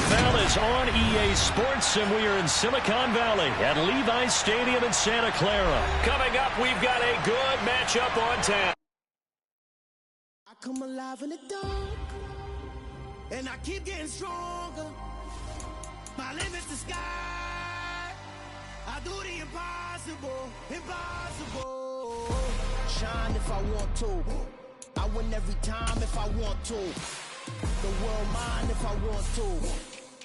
NFL is on EA Sports, and we are in Silicon Valley at Levi's Stadium in Santa Clara. Coming up, we've got a good matchup on tap. I come alive in the dark, and I keep getting stronger. My limit's the sky. I do the impossible, impossible. Shine if I want to. I win every time if I want to. The world mine if I want to.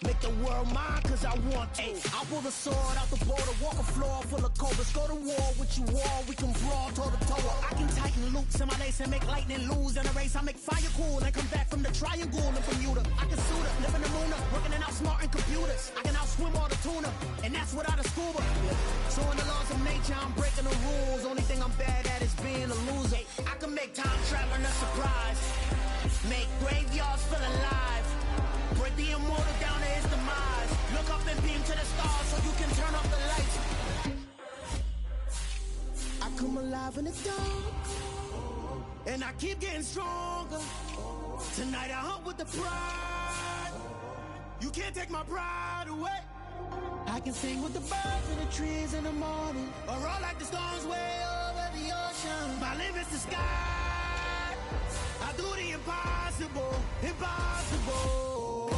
Make the world mine cause I want to. I pull the sword out the border, walk a floor full of cobras. Go to war with you all, we can brawl toe to toe. I can tighten loops in my lace and make lightning lose in a race. I make fire cool and come back from the triangle in Bermuda. I can suit her, live in the moon, working and outsmarting computers. I can outswim all the tuna, and that's without a scuba. So in the laws of nature, I'm breaking the rules. Only thing I'm bad at is being a loser. I can make time traveling a surprise. Make graveyards feel alive. Break the immortal down to his demise. Look up and beam to the stars so you can turn off the lights. I come alive in the dark, and I keep getting stronger. Tonight I hunt with the pride. You can't take my pride away. I can sing with the birds and the trees in the morning, or roll like the storms way over the ocean. My limit's the sky. I do the impossible, impossible.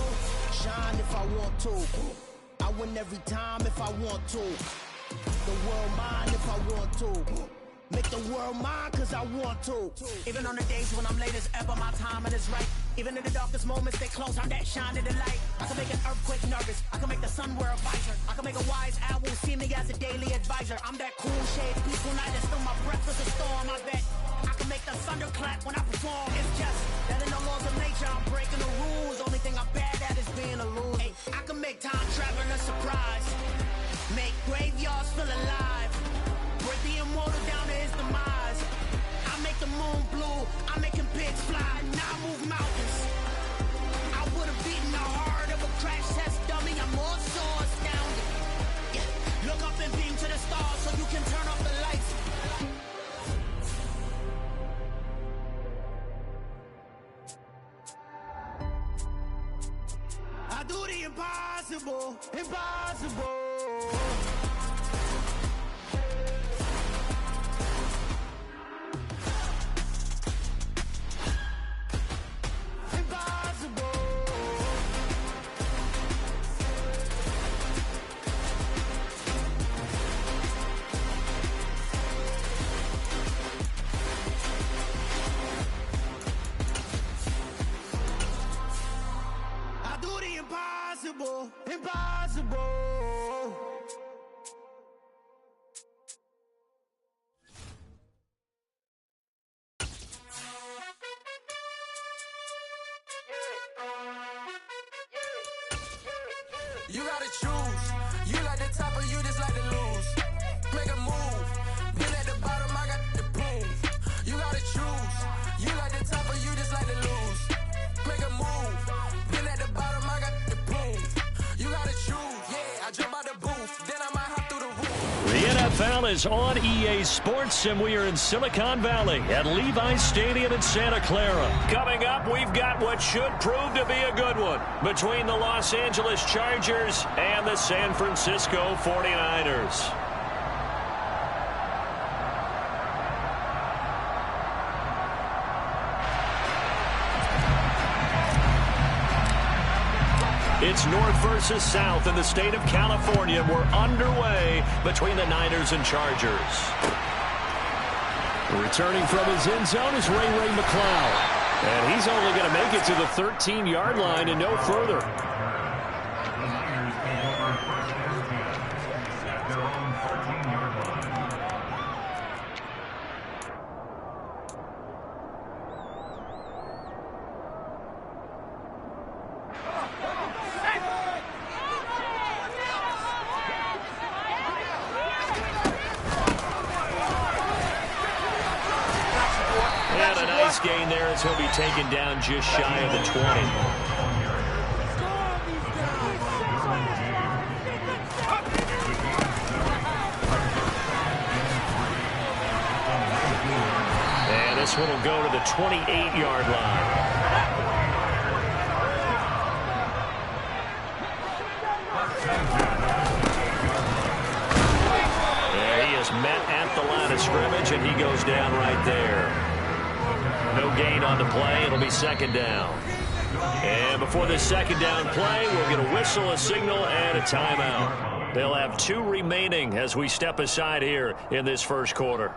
Shine if I want to. I win every time if I want to. The world mine if I want to. Make the world mine cause I want to. Even on the days when I'm late as ever, my timing is right. Even in the darkest moments, stay close, I'm that shining the light. I can make an earthquake nervous, I can make the sun wear a visor. I can make a wise owl see me as a daily advisor. I'm that cool shade, peaceful night, and still my breath is a storm, I bet. I can make the thunder clap when I perform. It's just that in the laws of nature, I'm breaking the rules. Only thing I'm bad at is being a loser. Hey, I can make time traveling a surprise. Make graveyards feel alive. Break the immortal down to his demise. I make the moon blue. I'm making pigs fly. Now I move mountains. I would have beaten the heart of a crash test dummy. I'm more so astounded. Yeah. Look up and beam to the stars so you can turn off the lights. I do the impossible, impossible. Impossible, impossible. You gotta choose. You like the top or you just like to lose. Make a move. Been at the bottom, I got the proof. You gotta choose. You like the top or you just like to lose. Make a move. Been at the bottom, I got the proof. You gotta choose. Yeah, I jump out the booth. Then I might hop through the roof. The NFL is on EA Sports, and we are in Silicon Valley at Levi's Stadium in Santa Clara. Coming up, we've got what should prove to be a good one between the Los Angeles Chargers and the San Francisco 49ers. It's north versus south in the state of California. We're underway between the Niners and Chargers. Returning from his end zone is Ray McCloud. And he's only going to make it to the 13-yard line and no further. Gain there as he'll be taken down just shy of the 20. And this one will go to the 28-yard line. met at the line of scrimmage, and he goes down right there. No gain on the play. It'll be second down. And before this second down play, we'll get a whistle, a signal, and a timeout. They'll have 2 remaining as we step aside here in this first quarter.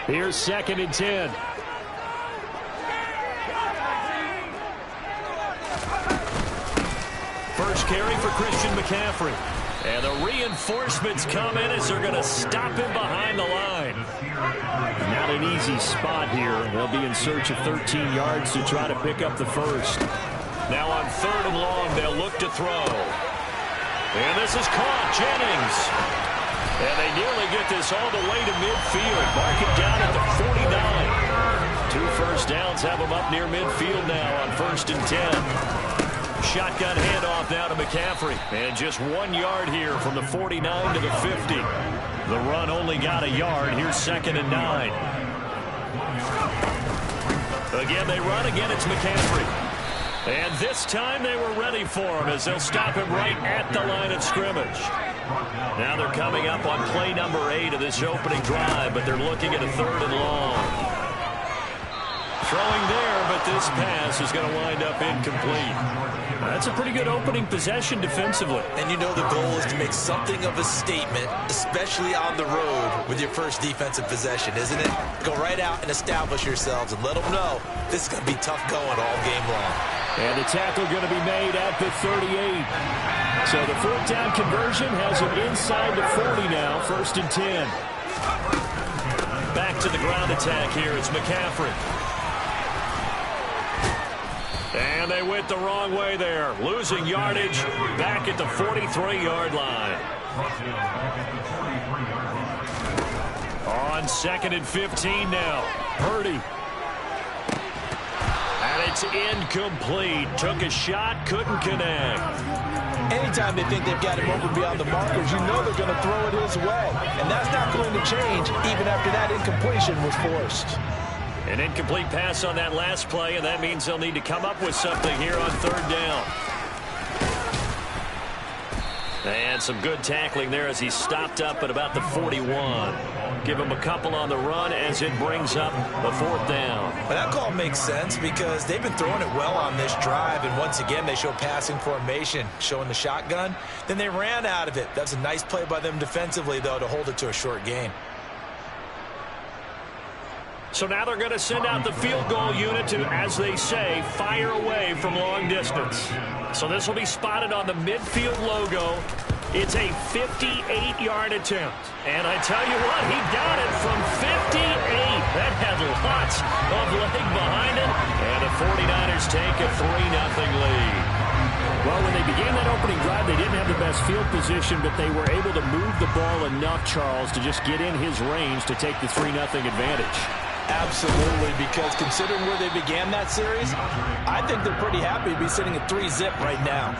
Here's 2nd and 10. First carry for Christian McCaffrey. And the reinforcements come in as they're going to stop him behind the line. Not an easy spot here. They'll be in search of 13 yards to try to pick up the first. Now on 3rd and long, they'll look to throw. And this is caught. Jennings. And they nearly get this all the way to midfield. Mark it down at the 49. 2 first downs have them up near midfield now on 1st and 10. Shotgun handoff now to McCaffrey. And just 1 yard here from the 49 to the 50. The run only got a yard. Here's 2nd and 9. Again, they run. Again, it's McCaffrey. And this time they were ready for him as they'll stop him right at the line of scrimmage. Now they're coming up on play number 8 of this opening drive, but they're looking at a 3rd and long. Throwing there, but this pass is going to wind up incomplete. That's a pretty good opening possession defensively. And you know the goal is to make something of a statement, especially on the road with your first defensive possession, isn't it? Go right out and establish yourselves and let them know this is going to be tough going all game long. And the tackle going to be made at the 38. So the 4th down conversion has him inside the 40 now, 1st and 10. Back to the ground attack here. It's McCaffrey. And they went the wrong way there. Losing yardage back at the 43-yard line. On 2nd and 15 now. Purdy. And it's incomplete. Took a shot, couldn't connect. Anytime they think they've got him over beyond the markers, you know they're going to throw it his way. And that's not going to change even after that incompletion was forced. An incomplete pass on that last play, and that means they'll need to come up with something here on 3rd down. And some good tackling there as he stopped up at about the 41. Give him a couple on the run as it brings up the 4th down. Well, that call makes sense because they've been throwing it well on this drive, and once again they show passing formation, showing the shotgun. Then they ran out of it. That's a nice play by them defensively, though, to hold it to a short gain. So now they're going to send out the field goal unit to, as they say, fire away from long distance. So this will be spotted on the midfield logo. It's a 58-yard attempt. And I tell you what, he got it from 58. That had lots of leg behind it. And the 49ers take a 3-0 lead. Well, when they began that opening drive, they didn't have the best field position, but they were able to move the ball enough, Charles, to just get in his range to take the 3-0 advantage. Absolutely, because considering where they began that series, I think they're pretty happy to be sitting at 3-zip right now.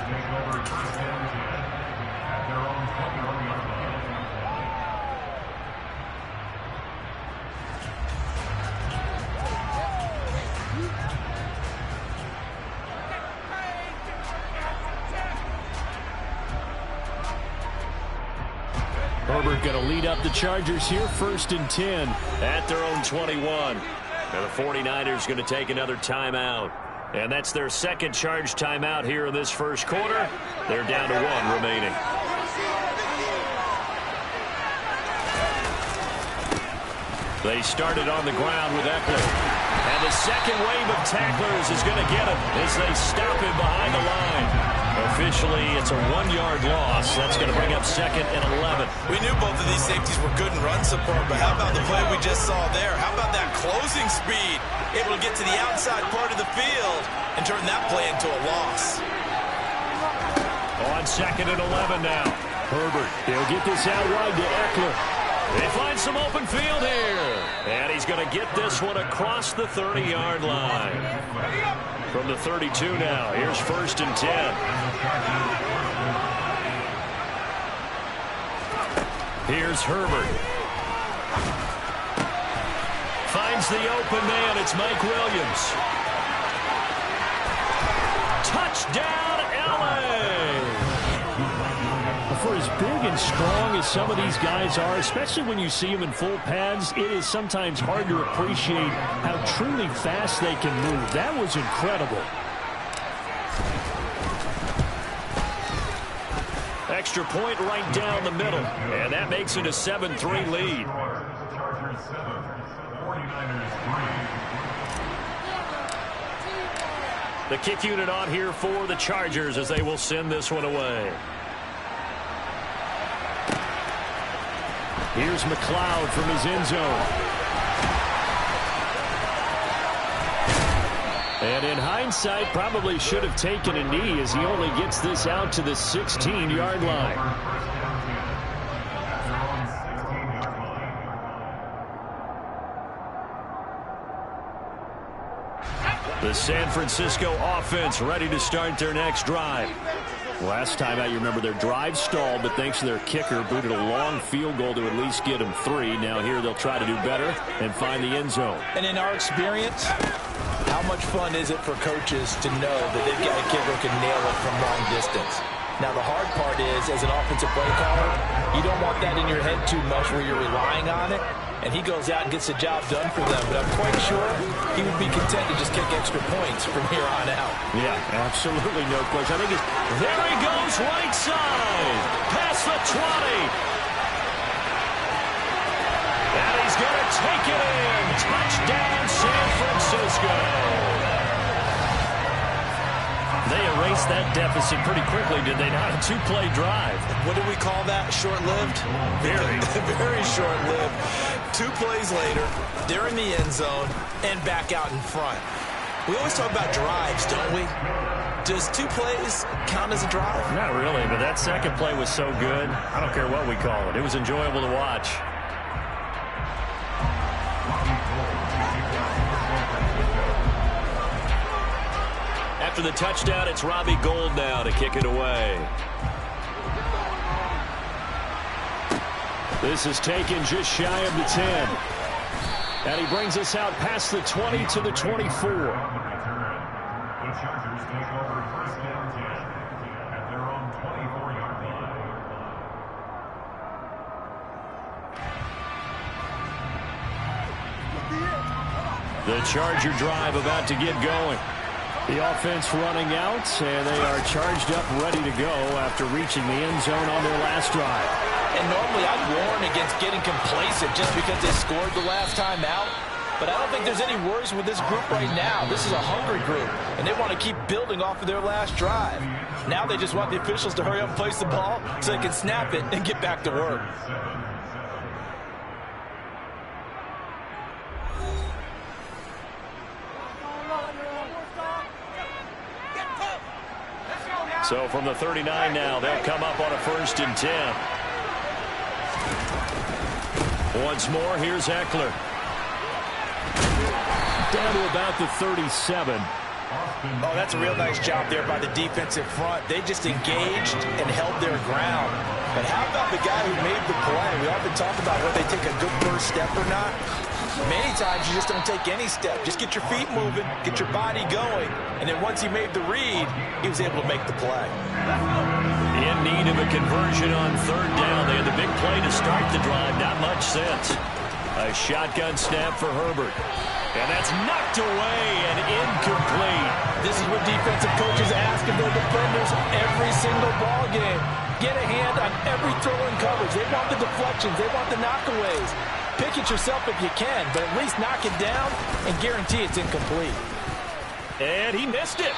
Herbert going to lead up the Chargers here, 1st and 10 at their own 21. And the 49ers going to take another timeout. And that's their 2nd charge timeout here in this first quarter. They're down to 1 remaining. They started on the ground with Eckler. And the second wave of tacklers is going to get him as they stop him behind the line. Officially, it's a 1-yard loss. That's going to bring up 2nd and 11. We knew both of these safeties were good in run support, but how about the play we just saw there? How about that closing speed? Able to get to the outside part of the field and turn that play into a loss. On 2nd and 11 now. Herbert, he'll get this out wide to Eckler. They find some open field here. And he's going to get this one across the 30-yard line. From the 32 now. Here's 1st and 10. Here's Herbert. Finds the open man. It's Mike Williams. Touchdown, LA! For as big and strong as some of these guys are, especially when you see them in full pads, it is sometimes hard to appreciate how truly fast they can move. That was incredible. Extra point right down the middle, and that makes it a 7-3 lead. The kick unit on here for the Chargers as they will send this one away. Here's McLeod from his end zone. And in hindsight, probably should have taken a knee as he only gets this out to the 16-yard line. The San Francisco offense ready to start their next drive. Last time out, you remember their drive stalled, but thanks to their kicker, booted a long field goal to at least get them 3. Now here they'll try to do better and find the end zone. And in our experience, how much fun is it for coaches to know that they've got a kicker who can nail it from long distance? Now, the hard part is, as an offensive play caller, you don't want that in your head too much where you're relying on it, and he goes out and gets the job done for them. But I'm quite sure he would be content to just kick extra points from here on out. Yeah, absolutely no question. I think it's, there he goes, right side, past the 20. And he's going to take it in. Touchdown, San Francisco. They erased that deficit pretty quickly, did they not? A 2-play drive. What do we call that? Short-lived? Very. Very short-lived. 2 plays later, they're in the end zone and back out in front. We always talk about drives, don't we? Does 2 plays count as a drive? Not really, but that second play was so good. I don't care what we call it. It was enjoyable to watch. After the touchdown, it's Robbie Gould now to kick it away. This is taken just shy of the 10. And he brings us out past the 20 to the 24. The Charger drive about to get going. The offense running out, and they are charged up, ready to go after reaching the end zone on their last drive. And normally I'd warn against getting complacent just because they scored the last time out. But I don't think there's any worries with this group right now. This is a hungry group, and they want to keep building off of their last drive. Now they just want the officials to hurry up and place the ball so they can snap it and get back to work. So from the 39 now, they'll come up on a 1st and 10. Once more, here's Eckler. Down to about the 37. Oh, that's a real nice job there by the defensive front. They just engaged and held their ground. But how about the guy who made the play? We often talk about whether they take a good first step or not. Many times you just don't take any step. Just get your feet moving, get your body going, and then once he made the read, he was able to make the play. In need of a conversion on 3rd down. They had the big play to start the drive. Not much sense. A shotgun snap for Herbert. And that's knocked away and incomplete. This is what defensive coaches ask of their defenders every single ball game. Get a hand on every throw in coverage. They want the deflections. They want the knockaways. Pick it yourself if you can, but at least knock it down and guarantee it's incomplete. And he missed it.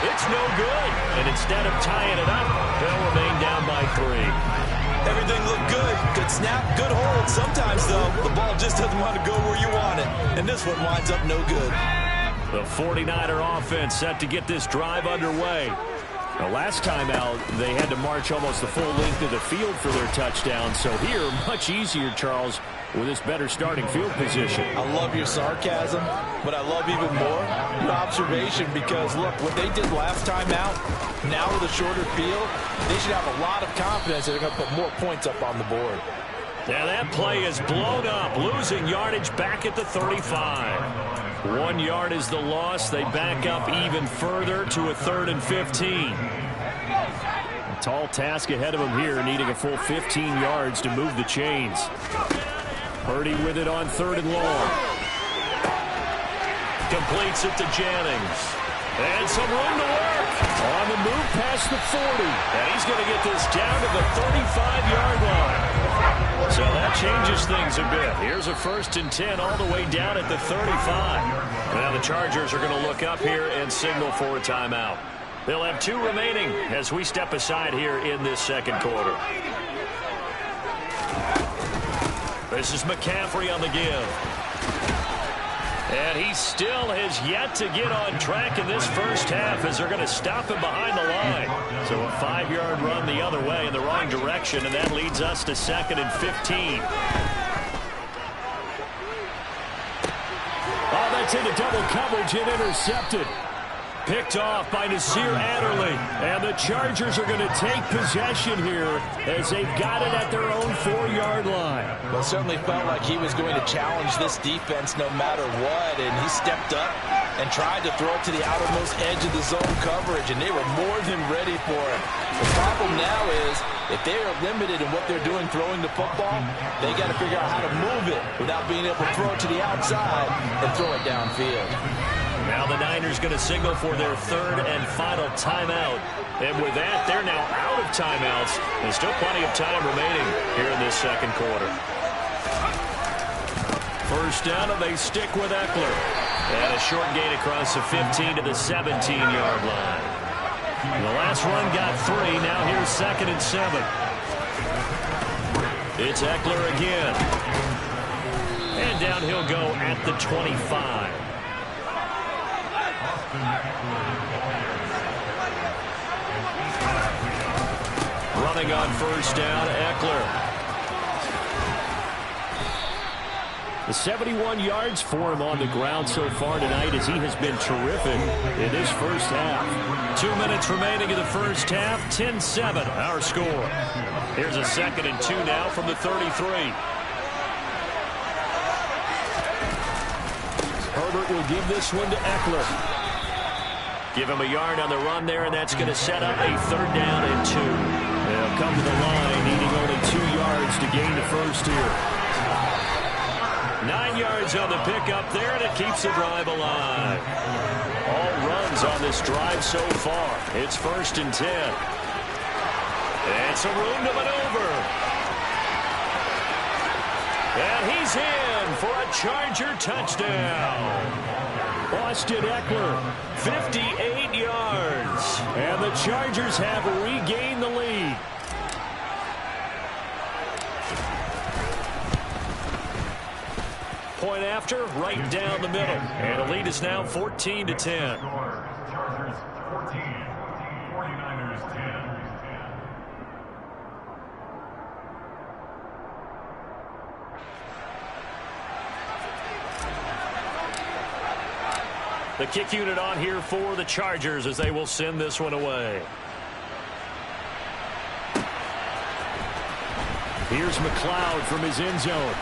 It's no good. And instead of tying it up, they'll remain down by 3. Everything looked good. Good snap, good hold. Sometimes, though, the ball just doesn't want to go where you want it. And this one winds up no good. The 49er offense set to get this drive underway. Now, last time out, they had to march almost the full length of the field for their touchdown. So here, much easier, Charles, with this better starting field position. I love your sarcasm, but I love even more your observation because, look, what they did last time out, now with a shorter field, they should have a lot of confidence that they're going to put more points up on the board. And that play is blown up, losing yardage back at the 35. 1 yard is the loss. They back up even further to a 3rd and 15. A tall task ahead of them here, needing a full 15 yards to move the chains. Purdy with it on 3rd and long. Completes it to Jennings. And some room to work. On the move past the 40. And he's going to get this down to the 35-yard line. So that changes things a bit. Here's a 1st and 10 all the way down at the 35. Now the Chargers are going to look up here and signal for a timeout. They'll have 2 remaining as we step aside here in this 2nd quarter. This is McCaffrey on the give. And he still has yet to get on track in this first half as they're going to stop him behind the line. So a 5-yard run the other way in the wrong direction, and that leads us to 2nd and 15. Oh, that's into double coverage and intercepted. Picked off by Nasir Adderley. And the Chargers are going to take possession here as they've got it at their own 4-yard line. Well, it certainly felt like he was going to challenge this defense no matter what, and he stepped up and tried to throw it to the outermost edge of the zone coverage, and they were more than ready for it. The problem now is if they are limited in what they're doing throwing the football, they got to figure out how to move it without being able to throw it to the outside and throw it downfield. Now the Niners going to signal for their 3rd and final timeout. And with that, they're now out of timeouts. There's still plenty of time remaining here in this 2nd quarter. 1st down, and they stick with Eckler. And a short gain across the 15 to the 17-yard line. The last run got 3. Now here's 2nd and 7. It's Eckler again. And down he'll go at the 25. Running on 1st down, Eckler. The 71 yards for him on the ground so far tonight as he has been terrific in this first half. 2 minutes remaining in the first half, 10-7 our score. Here's a 2nd and 2 now from the 33. Herbert will give this one to Eckler. Give him a yard on the run there, and that's going to set up a 3rd down and 2. They'll come to the line, needing only 2 yards to gain the first here. 9 yards on the pickup there, and it keeps the drive alive. All runs on this drive so far. It's 1st and 10. And some room to maneuver. And he's in for a Charger touchdown. Austin Eckler, 58 yards. And the Chargers have regained the lead. Point after, right down the middle. And the lead is now 14-10. Chargers 14, 49ers 10. The kick unit on here for the Chargers as they will send this one away. Here's McLeod from his end zone.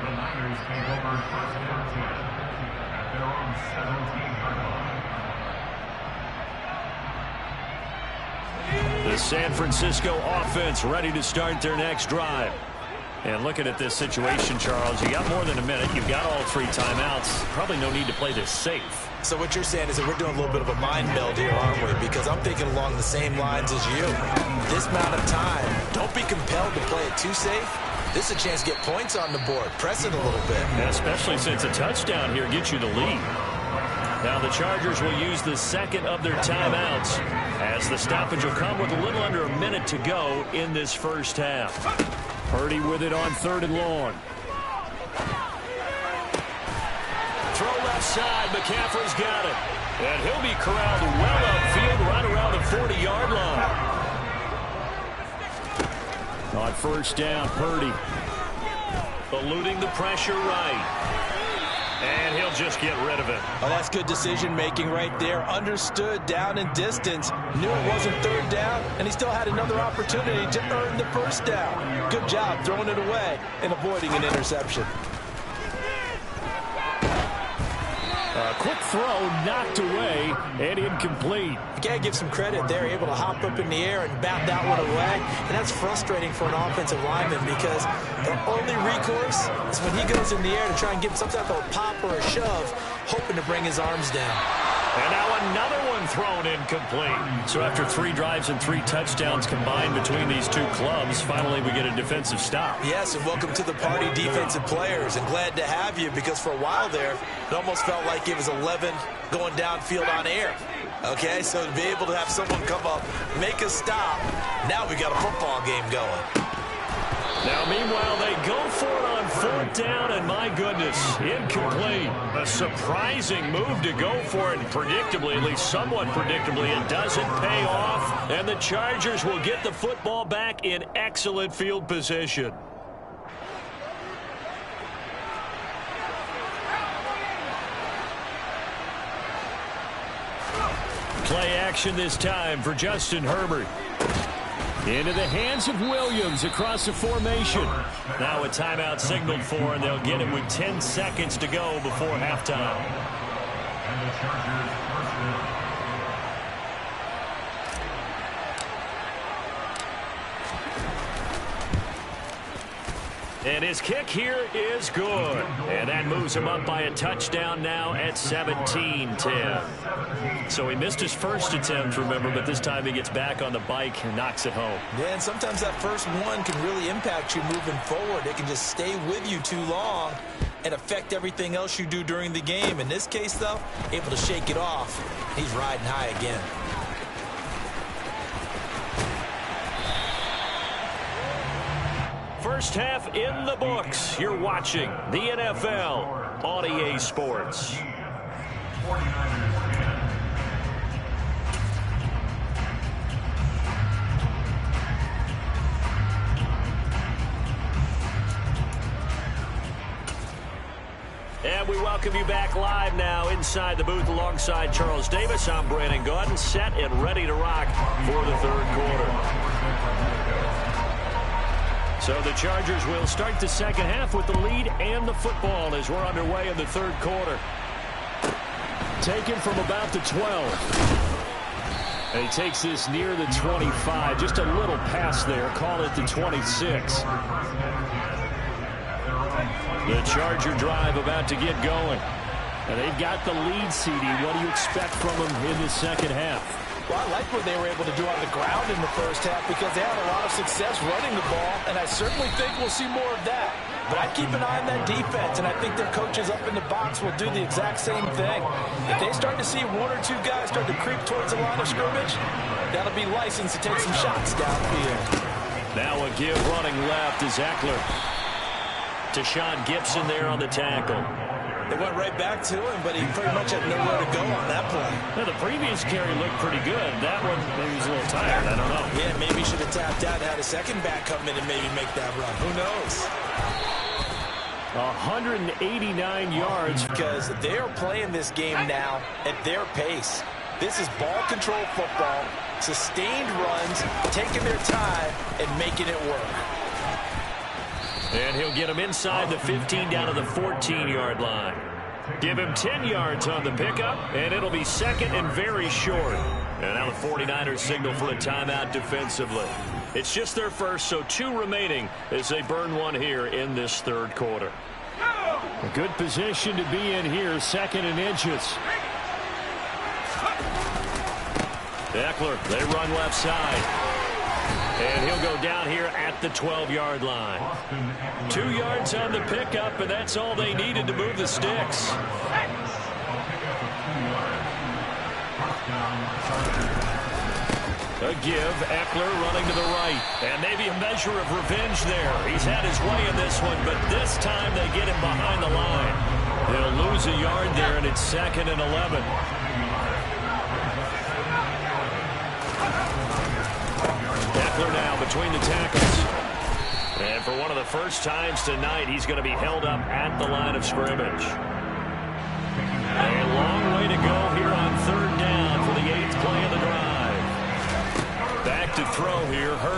The Niners take over 1st and 10 at their own 17-yard line. The San Francisco offense ready to start their next drive. And looking at this situation, Charles, you got more than a minute. You've got all 3 timeouts. Probably no need to play this safe. So what you're saying is that we're doing a little bit of a mind meld here, aren't we? Because I'm thinking along the same lines as you. This amount of time, don't be compelled to play it too safe. This is a chance to get points on the board. Press it a little bit. And especially since a touchdown here gets you the lead. Now the Chargers will use the 2nd of their timeouts as the stoppage will come with a little under a minute to go in this first half. Purdy with it on 3rd and long. Throw left side. McCaffrey's got it. And he'll be corralled well upfield right around the 40-yard line. On 1st down, Purdy. Eluding the pressure right. And he'll just get rid of it. Oh, that's good decision-making right there. Understood down and distance. Knew it wasn't third down, and he still had another opportunity to earn the first down. Good job throwing it away and avoiding an interception. A quick throw knocked away and incomplete. You got to give some credit. They're able to hop up in the air and bat that one away. And that's frustrating for an offensive lineman because the only recourse is when he goes in the air to try and get some type of a pop or a shove, hoping to bring his arms down. And now another one thrown incomplete. So after 3 drives and 3 touchdowns combined between these two clubs, finally we get a defensive stop. Yes, and welcome to the party, defensive players. And glad to have you because for a while there, it almost felt like it was 11 going downfield on air. Okay, so to be able to have someone come up, make a stop, now we got a football game going. Now, meanwhile, they go for it on 4th down, and my goodness, incomplete. A surprising move to go for it, and predictably, at least somewhat predictably, it doesn't pay off, and the Chargers will get the football back in excellent field position. Play action this time for Justin Herbert. Into the hands of Williams across the formation. Now a timeout signaled for, and they'll get it with 10 seconds to go before halftime. And the Chargers first down. And his kick here is good. And that moves him up by a touchdown now at 17-10. So he missed his first attempt, remember, but this time he gets back on the bike and knocks it home. Yeah, and sometimes that first one can really impact you moving forward. It can just stay with you too long and affect everything else you do during the game. In this case, though, able to shake it off. He's riding high again. First half in the books. You're watching the NFL on EA Sports. 49ers. And we welcome you back live now inside the booth alongside Charles Davis. I'm Brandon Gaudin, set and ready to rock for the third quarter. So the Chargers will start the second half with the lead and the football as we're underway in the third quarter. Taken from about the 12. And he takes this near the 25. Just a little pass there. Call it the 26. The Charger drive about to get going. And they've got the lead, CD. What do you expect from them in the second half? Well, I like what they were able to do on the ground in the first half because they had a lot of success running the ball, and I certainly think we'll see more of that. But I keep an eye on that defense, and I think their coaches up in the box will do the exact same thing. If they start to see 1 or 2 guys start to creep towards the line of scrimmage, that'll be licensed to take some shots downfield. Now a give running left is Eckler. Deshaun Gibson there on the tackle. They went right back to him, but he pretty much had nowhere to go on that play. Now, the previous carry looked pretty good. That one, maybe he's a little tired. I don't know. Yeah, maybe he should have tapped out and had a second back come in and maybe make that run. Who knows? 189 yards. Because they're playing this game now at their pace. This is ball control football, sustained runs, taking their time and making it work. And he'll get him inside the 15 down to the 14-yard line. Give him 10 yards on the pickup, and it'll be second and very short. And now the 49ers signal for a timeout defensively. It's just their first, so 2 remaining as they burn one here in this third quarter. A good position to be in here, second and inches. Eckler, they run left side. And he'll go down here at the 12-yard line. 2 yards on the pickup, and that's all they needed to move the sticks. A give, Eckler running to the right. And maybe a measure of revenge there. He's had his way in this one, but this time they get him behind the line. They'll lose a yard there, and it's second and 11. Eckler now between the tackles. And for one of the first times tonight, he's going to be held up at the line of scrimmage.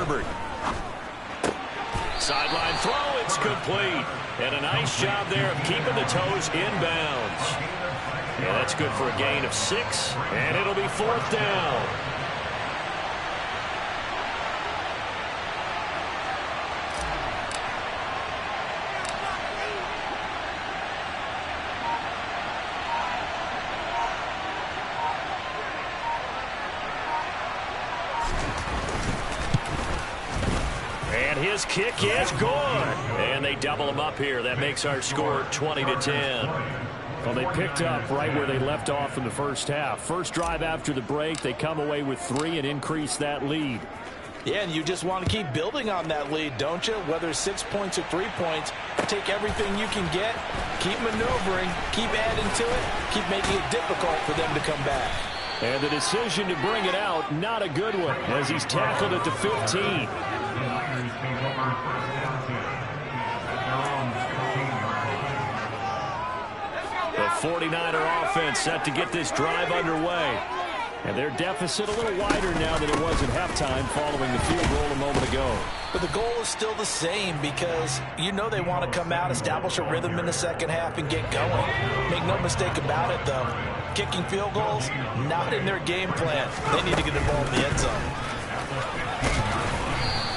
Herbert. Sideline throw, it's complete. And a nice job there of keeping the toes inbounds. Yeah, that's good for a gain of 6, and it'll be 4th down. And his kick is good. And they double him up here. That makes our score 20-10. Well, they picked up right where they left off in the first half. First drive after the break, they come away with 3 and increase that lead. Yeah, and you just want to keep building on that lead, don't you? Whether it's 6 points or 3 points, take everything you can get, keep maneuvering, keep adding to it, keep making it difficult for them to come back. And the decision to bring it out, not a good one, as he's tackled at the 15. The 49er offense set to get this drive underway. And their deficit a little wider now than it was at halftime following the field goal a moment ago. But the goal is still the same because you know they want to come out, establish a rhythm in the second half, and get going. Make no mistake about it, though. Kicking field goals, not in their game plan. They need to get involved in the end zone.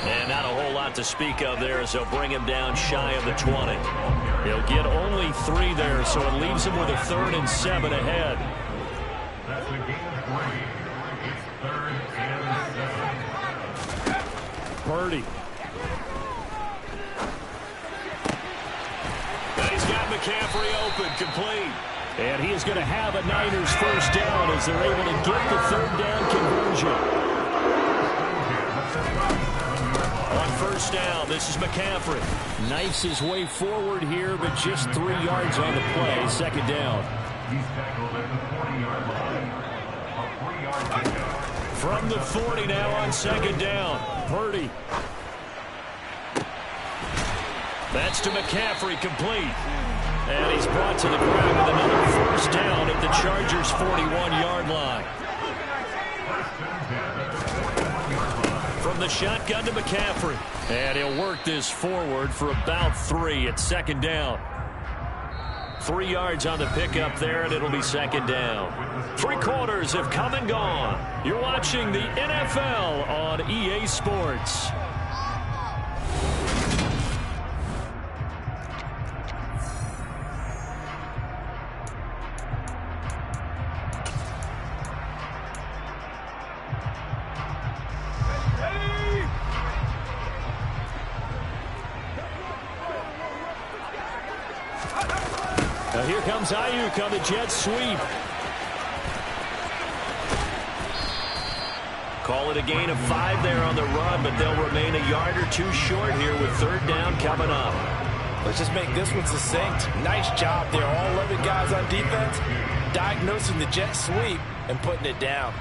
And not a whole lot to speak of there as they'll bring him down shy of the 20. He'll get only 3 there, so it leaves him with a 3rd and 7 ahead. That's the game of 3. It's 3rd and 7. Purdy. And he's got McCaffrey open, complete. And he is going to have a Niners first down as they're able to get the 3rd down conversion. On first down, this is McCaffrey. Knifes his way forward here, but just 3 yards on the play. 2nd down. He's tackled at the 40-yard line. A 3-yard pickup. From the 40 now on 2nd down. Purdy. That's to McCaffrey, complete. And he's brought to the ground with another first down at the Chargers' 41-yard line. From the shotgun to McCaffrey. And he'll work this forward for about 3 at 2nd down. 3 yards on the pickup there, and it'll be 2nd down. 3 quarters have come and gone. You're watching the NFL on EA Sports. Now here comes Ayuk on the jet sweep. Call it a gain of 5 there on the run, but they'll remain a yard or 2 short here with 3rd down coming up. Let's just make this one succinct. Nice job there. All 11 guys on defense diagnosing the jet sweep and putting it down.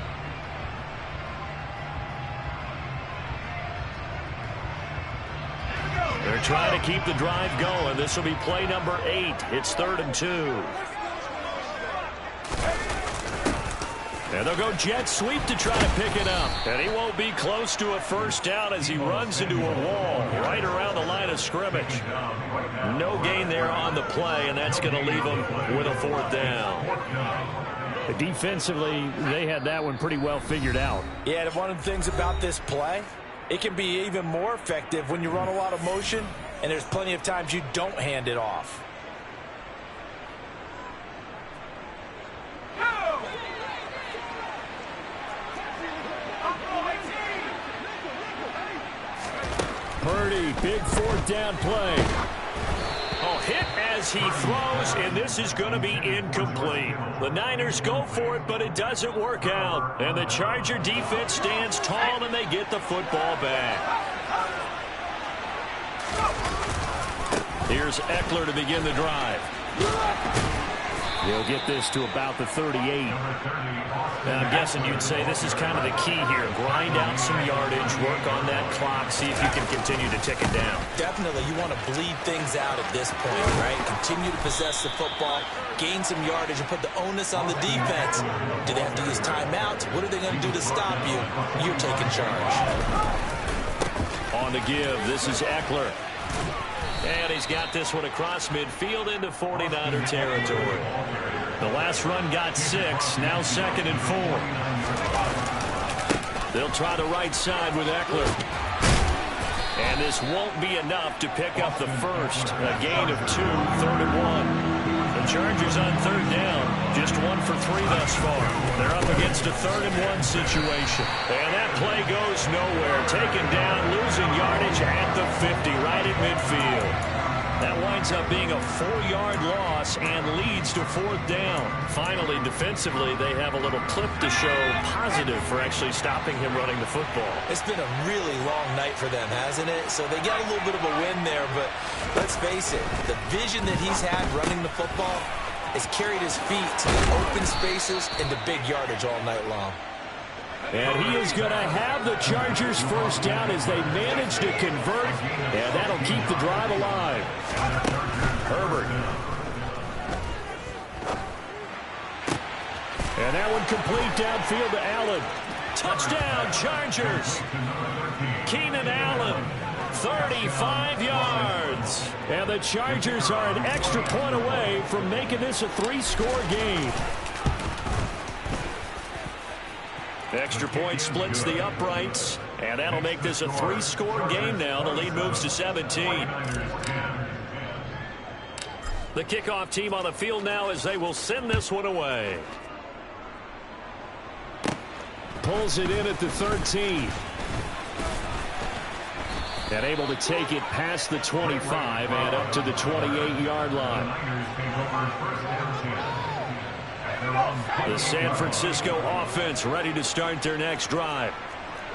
They're trying to keep the drive going. This will be play number 8. It's 3rd and 2. And they'll go jet sweep to try to pick it up. And he won't be close to a first down as he runs into a wall right around the line of scrimmage. No gain there on the play, and that's going to leave him with a 4th down. Defensively, they had that one pretty well figured out. Yeah, and one of the things about this play, it can be even more effective when you run a lot of motion, and there's plenty of times you don't hand it off. Purdy, big 4th down play. Oh, hit as he throws, and this is going to be incomplete. The Niners go for it, but it doesn't work out. And the Charger defense stands tall, and they get the football back. Here's Eckler to begin the drive. He'll get this to about the 38. Now, I'm guessing you'd say this is kind of the key here. Grind out some yardage, work on that clock, see if you can continue to tick it down. Definitely, you want to bleed things out at this point, right? Continue to possess the football, gain some yardage, and put the onus on the defense. Do they have to use timeouts? What are they going to do to stop you? You're taking charge. On the give, this is Eckler. And he's got this one across midfield into 49er territory. The last run got 6, now 2nd and 4. They'll try the right side with Eckler. And this won't be enough to pick up the first. A gain of 2, 3rd and 1. The Chargers on 3rd down, just 1 for 3 thus far. They're up against a 3rd and 1 situation. And that play goes nowhere. Taken down, losing yardage at the 50, right at midfield. That winds up being a 4-yard loss and leads to 4th down. Finally, defensively, they have a little clip to show positive for actually stopping him running the football. It's been a really long night for them, hasn't it? So they got a little bit of a win there, but let's face it, the vision that he's had running the football has carried his feet to the open spaces and the big yardage all night long. And he is going to have the Chargers first down as they manage to convert, and that'll keep the drive alive. Herbert. And that one complete downfield to Allen. Touchdown, Chargers. Keenan Allen, 35 yards. And the Chargers are an extra point away from making this a 3-score game. Extra point splits the uprights, and that'll make this a 3-score game now. The lead moves to 17. The kickoff team on the field now as they will send this one away. Pulls it in at the 13. And able to take it past the 25 and up to the 28-yard line. The San Francisco offense ready to start their next drive.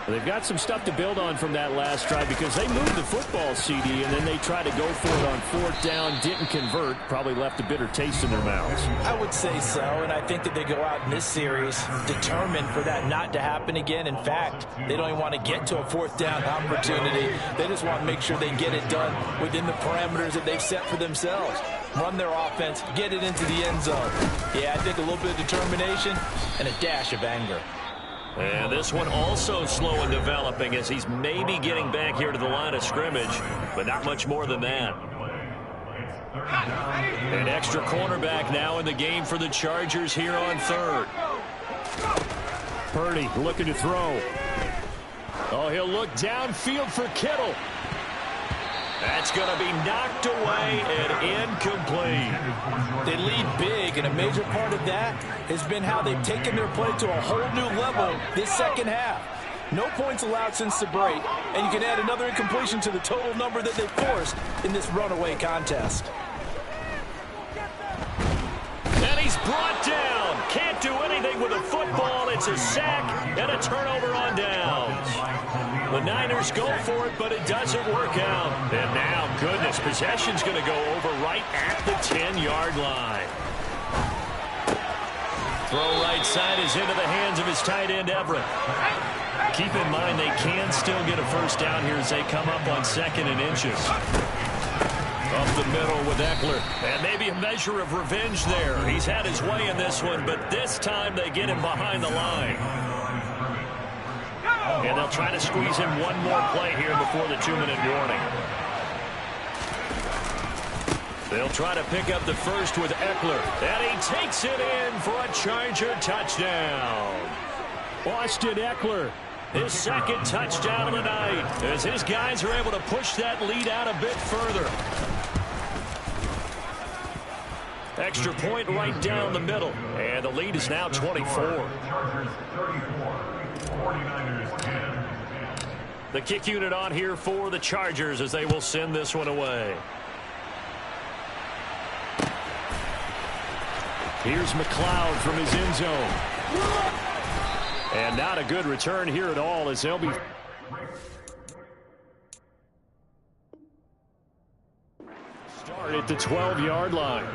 They've got some stuff to build on from that last drive because they moved the football, CD, and then they tried to go for it on 4th down, didn't convert, probably left a bitter taste in their mouths. I would say so, and I think that they go out in this series determined for that not to happen again. In fact, they don't even want to get to a 4th down opportunity. They just want to make sure they get it done within the parameters that they've set for themselves. Run their offense, get it into the end zone. Yeah, I think a little bit of determination and a dash of anger. And this one also slow in developing as he's maybe getting back here to the line of scrimmage, but not much more than that. An extra cornerback now in the game for the Chargers here on 3rd. Purdy looking to throw. Oh, he'll look downfield for Kittle. That's going to be knocked away and incomplete. They lead big, and a major part of that has been how they've taken their play to a whole new level this second half. No points allowed since the break, and you can add another incompletion to the total number that they've forced in this runaway contest. And he's brought down. Can't do anything with a football. It's a sack and a turnover on downs. The Niners go for it, but it doesn't work out. And now, goodness, possession's going to go over right at the 10-yard line. Throw right side is into the hands of his tight end, Everett. Keep in mind they can still get a first down here as they come up on 2nd and inches. Up the middle with Eckler. And maybe a measure of revenge there. He's had his way in this one, but this time they get him behind the line. And they'll try to squeeze in one more play here before the 2-minute warning. They'll try to pick up the first with Eckler. And he takes it in for a Charger touchdown. Austin Eckler. His 2nd touchdown of the night as his guys are able to push that lead out a bit further. Extra point right down the middle. And the lead is now 24. The kick unit on here for the Chargers as they will send this one away. Here's McLeod from his end zone. And not a good return here at all as they'll be... Start at the 12-yard line.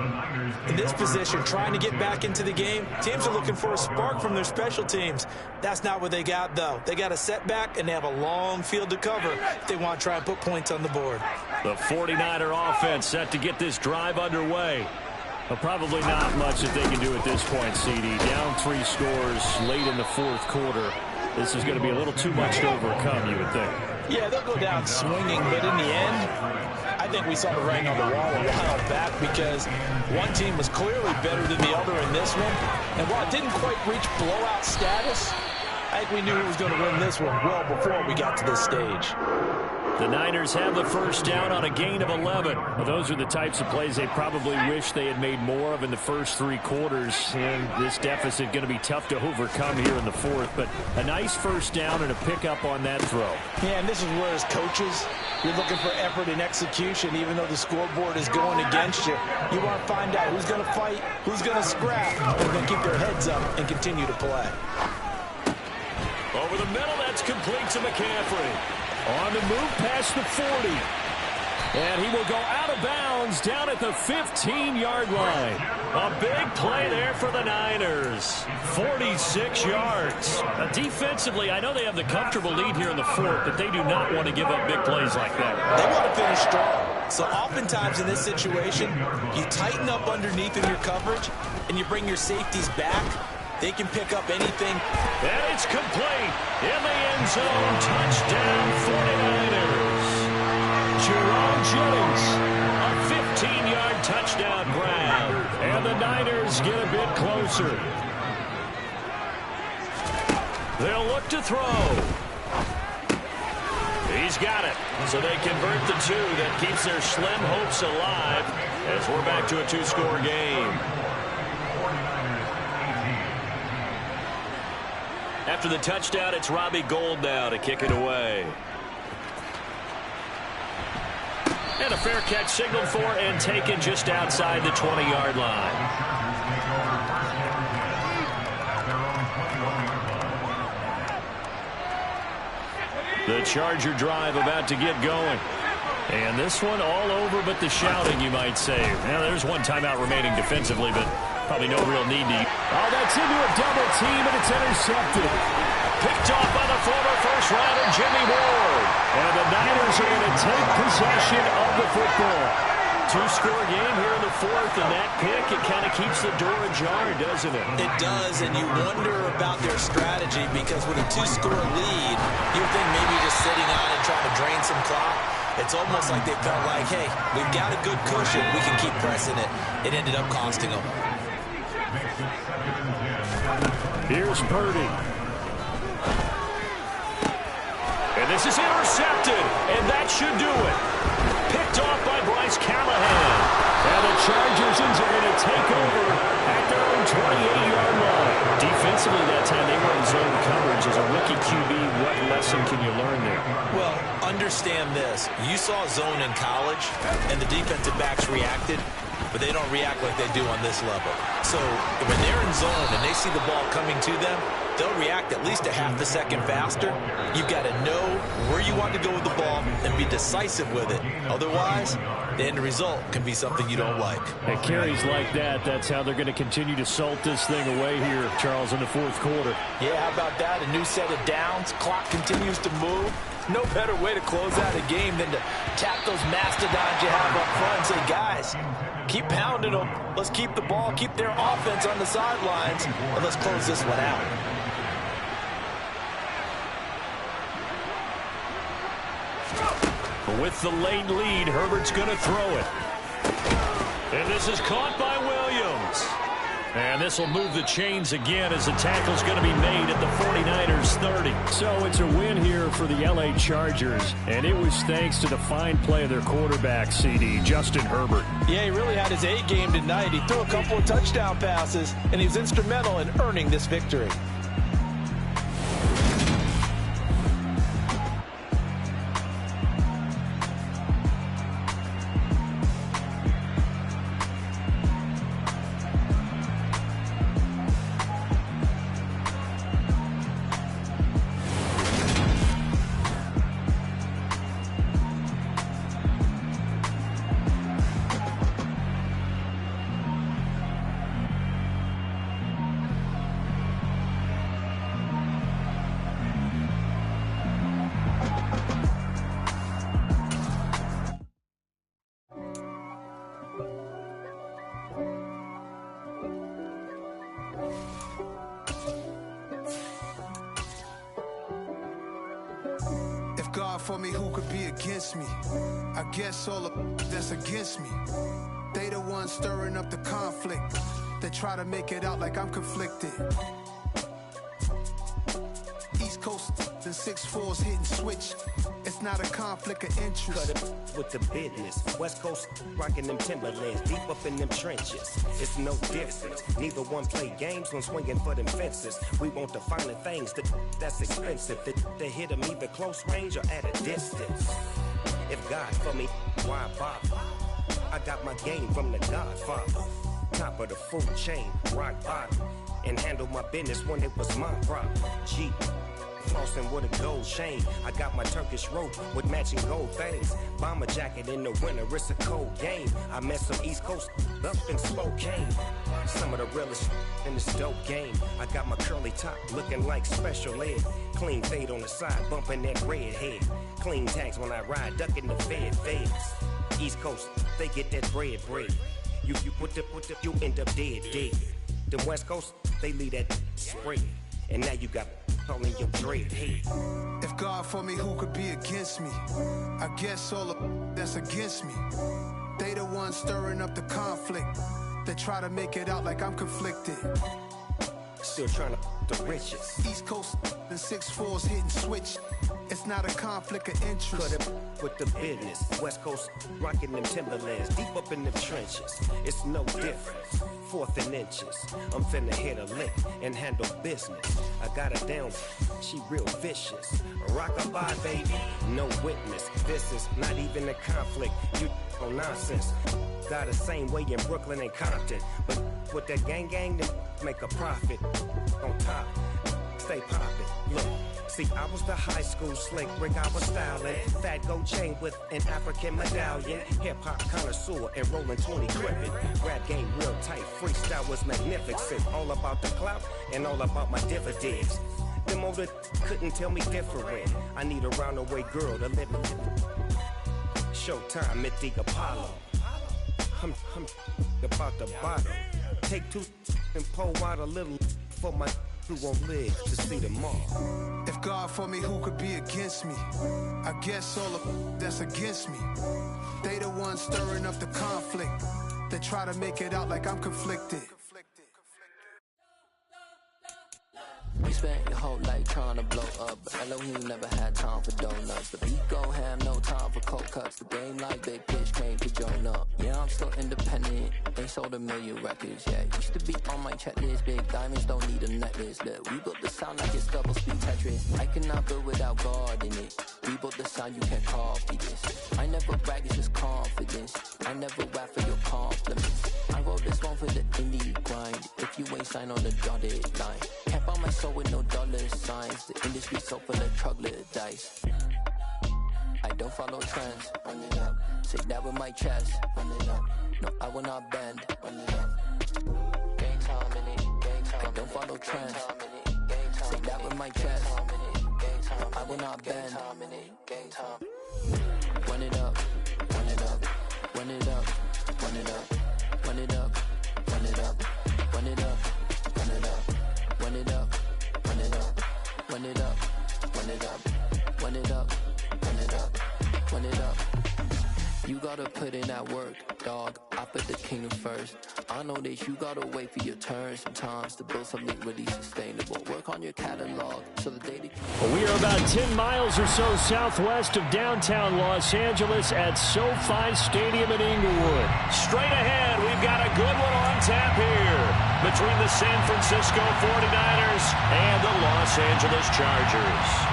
In this position, trying to get back into the game, teams are looking for a spark from their special teams. That's not what they got, though. They got a setback, and they have a long field to cover if they want to try and put points on the board. The 49er offense set to get this drive underway. Well, probably not much that they can do at this point, CD. Down 3 scores late in the 4th quarter. This is going to be a little too much to overcome, you would think. Yeah, they'll go down swinging, but in the end, I think we saw the writing on the wall a while back because one team was clearly better than the other in this one. And while it didn't quite reach blowout status, I think we knew who was going to win this one well before we got to this stage. The Niners have the first down on a gain of 11. Well, those are the types of plays they probably wish they had made more of in the first 3 quarters. And this deficit going to be tough to overcome here in the fourth. But a nice first down and a pickup on that throw. Yeah, and this is where as coaches, you're looking for effort and execution. Even though the scoreboard is going against you, you want to find out who's going to fight, who's going to scrap, and then keep their heads up and continue to play. Over the middle, that's complete to McCaffrey. On the move past the 40. And he will go out of bounds down at the 15-yard line. A big play there for the Niners. 46 yards. Defensively, I know they have the comfortable lead here in the fourth, but they do not want to give up big plays like that. They want to finish strong. So oftentimes in this situation, you tighten up underneath in your coverage, and you bring your safeties back. They can pick up anything. And it's complete. In the end zone. Touchdown 49ers. Jerome Jennings. A 15-yard touchdown grab. And the Niners get a bit closer. They'll look to throw. He's got it. So they convert the 2. That keeps their slim hopes alive as we're back to a 2-score game. After the touchdown, it's Robbie Gould now to kick it away. And a fair catch signaled for and taken just outside the 20-yard line. The Charger drive about to get going. And this one all over but the shouting, you might say. Now, there's one timeout remaining defensively, but probably no real need to. Oh, that's into a double team, and it's intercepted. Picked off by the former first-rounder Jimmy Ward. And the Niners are going to take possession of the football. 2-score game here in the fourth, and that pick, it kind of keeps the door ajar, doesn't it? It does, and you wonder about their strategy because with a 2-score lead, you would think maybe just sitting on and trying to drain some clock. It's almost like they felt like, hey, we've got a good cushion. We can keep pressing it. It ended up costing them. Here's Purdy. And this is intercepted, and that should do it. Picked off by Bryce Callahan. And the Chargers are going to take over at their own 28-yard line. Defensively that time, they were in zone coverage. As a rookie QB, what lesson can you learn there? Well, understand this. You saw zone in college, and the defensive backs reacted, but they don't react like they do on this level. So when they're in zone and they see the ball coming to them, they'll react at least a half a second faster. You've got to know where you want to go with the ball and be decisive with it. Otherwise, the end result can be something you don't like. At carries like that, that's how they're going to continue to salt this thing away here, Charles, in the fourth quarter. Yeah, how about that? A new set of downs. Clock continues to move. No better way to close out a game than to tap those mastodons you have up front and say, guys, keep pounding them. Let's keep the ball, keep their offense on the sidelines, and let's close this one out. With the late lead, Herbert's going to throw it. And this is caught by Williams. And this will move the chains again as the tackle's going to be made at the 49ers 30. So it's a win here for the LA Chargers. And it was thanks to the fine play of their quarterback, CD, Justin Herbert. Yeah, he really had his A game tonight. He threw a couple of touchdown passes, and he was instrumental in earning this victory. God for me, who could be against me? I guess all of that's against me. They the ones stirring up the conflict. They try to make it out like I'm conflicted. East Coast and 6'4s hitting switch. It's not a conflict of interest. Cut it with the business. West Coast rocking them Timberlands, deep up in them trenches. It's no difference. Neither one play games when swinging for them fences. We want the finer things that's expensive. They hit them either close range or at a distance. If God for me, why bother? I got my game from the Godfather. Top of the food chain, rock bottom. And handle my business when it was my problem. G. Flossing with a gold chain. I got my Turkish rope with matching gold things. Bomber jacket in the winter, it's a cold game. I met some East Coast up in Spokane. Some of the realest in this dope game. I got my curly top looking like special ed. Clean fade on the side, bumping that red head. Clean tags when I ride, ducking the feds. East Coast, they get that bread. You you end up dead. The West Coast, they leave that spray. And now you got calling your dread head. If God for me, who could be against me? I guess all of that's against me. They the ones stirring up the conflict. They try to make it out like I'm conflicted. Still trying to the riches. East Coast and 6'4s hitting switch. It's not a conflict of interest. Cut it with the business. West Coast rocking them Timberlands, deep up in the trenches. It's no difference. 4th and inches. I'm finna hit a lick and handle business. I got her down, she real vicious. Rock-a-bye, baby, no witness. This is not even a conflict. You on nonsense. Got the same way in Brooklyn and Compton. But with that gang, then make a profit. On top, stay poppin'. Look. See, I was the high school slick Rick, I was styling. Fat gold chain with an African medallion. Hip-hop connoisseur and rolling 20 cribbin'. Rap game real tight, freestyle was magnificent. All about the clout and all about my dividends. Them older couldn't tell me different. I need a roundaway girl to live in. Showtime at the Apollo. I'm about the bottom. Take 2 and pull out a little for my who won't live to see tomorrow. If God for me, who could be against me? I guess all of that's against me. They the ones stirring up the conflict. They try to make it out like I'm conflicted. You spent your whole life trying to blow up, but Elohim never had time for donuts. The beat gon' have no time for cold cuts. The game like Big Pitch came to join up. Yeah, I'm still independent, ain't sold a million records yet. Used to be on my checklist, big diamonds don't need a necklace. Look, we built the sound like it's double speed Tetris. I cannot build without God in it. We built the sound, you can't copy this. I never brag, it's just confidence. I never rap for your compliments. I wrote this one for the indie grind. If you ain't signed on the dotted line, can't buy my soul with no dollar signs. The industry so full of troglodytes. I don't follow trends. Run it up. Say that with my chest. Run it up. No, I will not bend. Run it up. Gang time in it. Gang time. I don't follow trends. Say that with my chest. I will not bend. Gang time. Run it up. Run it up. Run it up. Run it up. Run it up. Run it up. Run it up. Run it up. Run it up. Run it up. Run it up. Run it up. Run it up. Run it up. Run it up. You gotta put in that work, dog. I put the kingdom first. I know that you gotta wait for your turn sometimes to build something really sustainable. Work on your catalog so the day Well, we are about 10 miles or so southwest of downtown Los Angeles at SoFi Stadium in Inglewood. Straight ahead, we've got a good one on tap here between the San Francisco 49ers and the Los Angeles Chargers.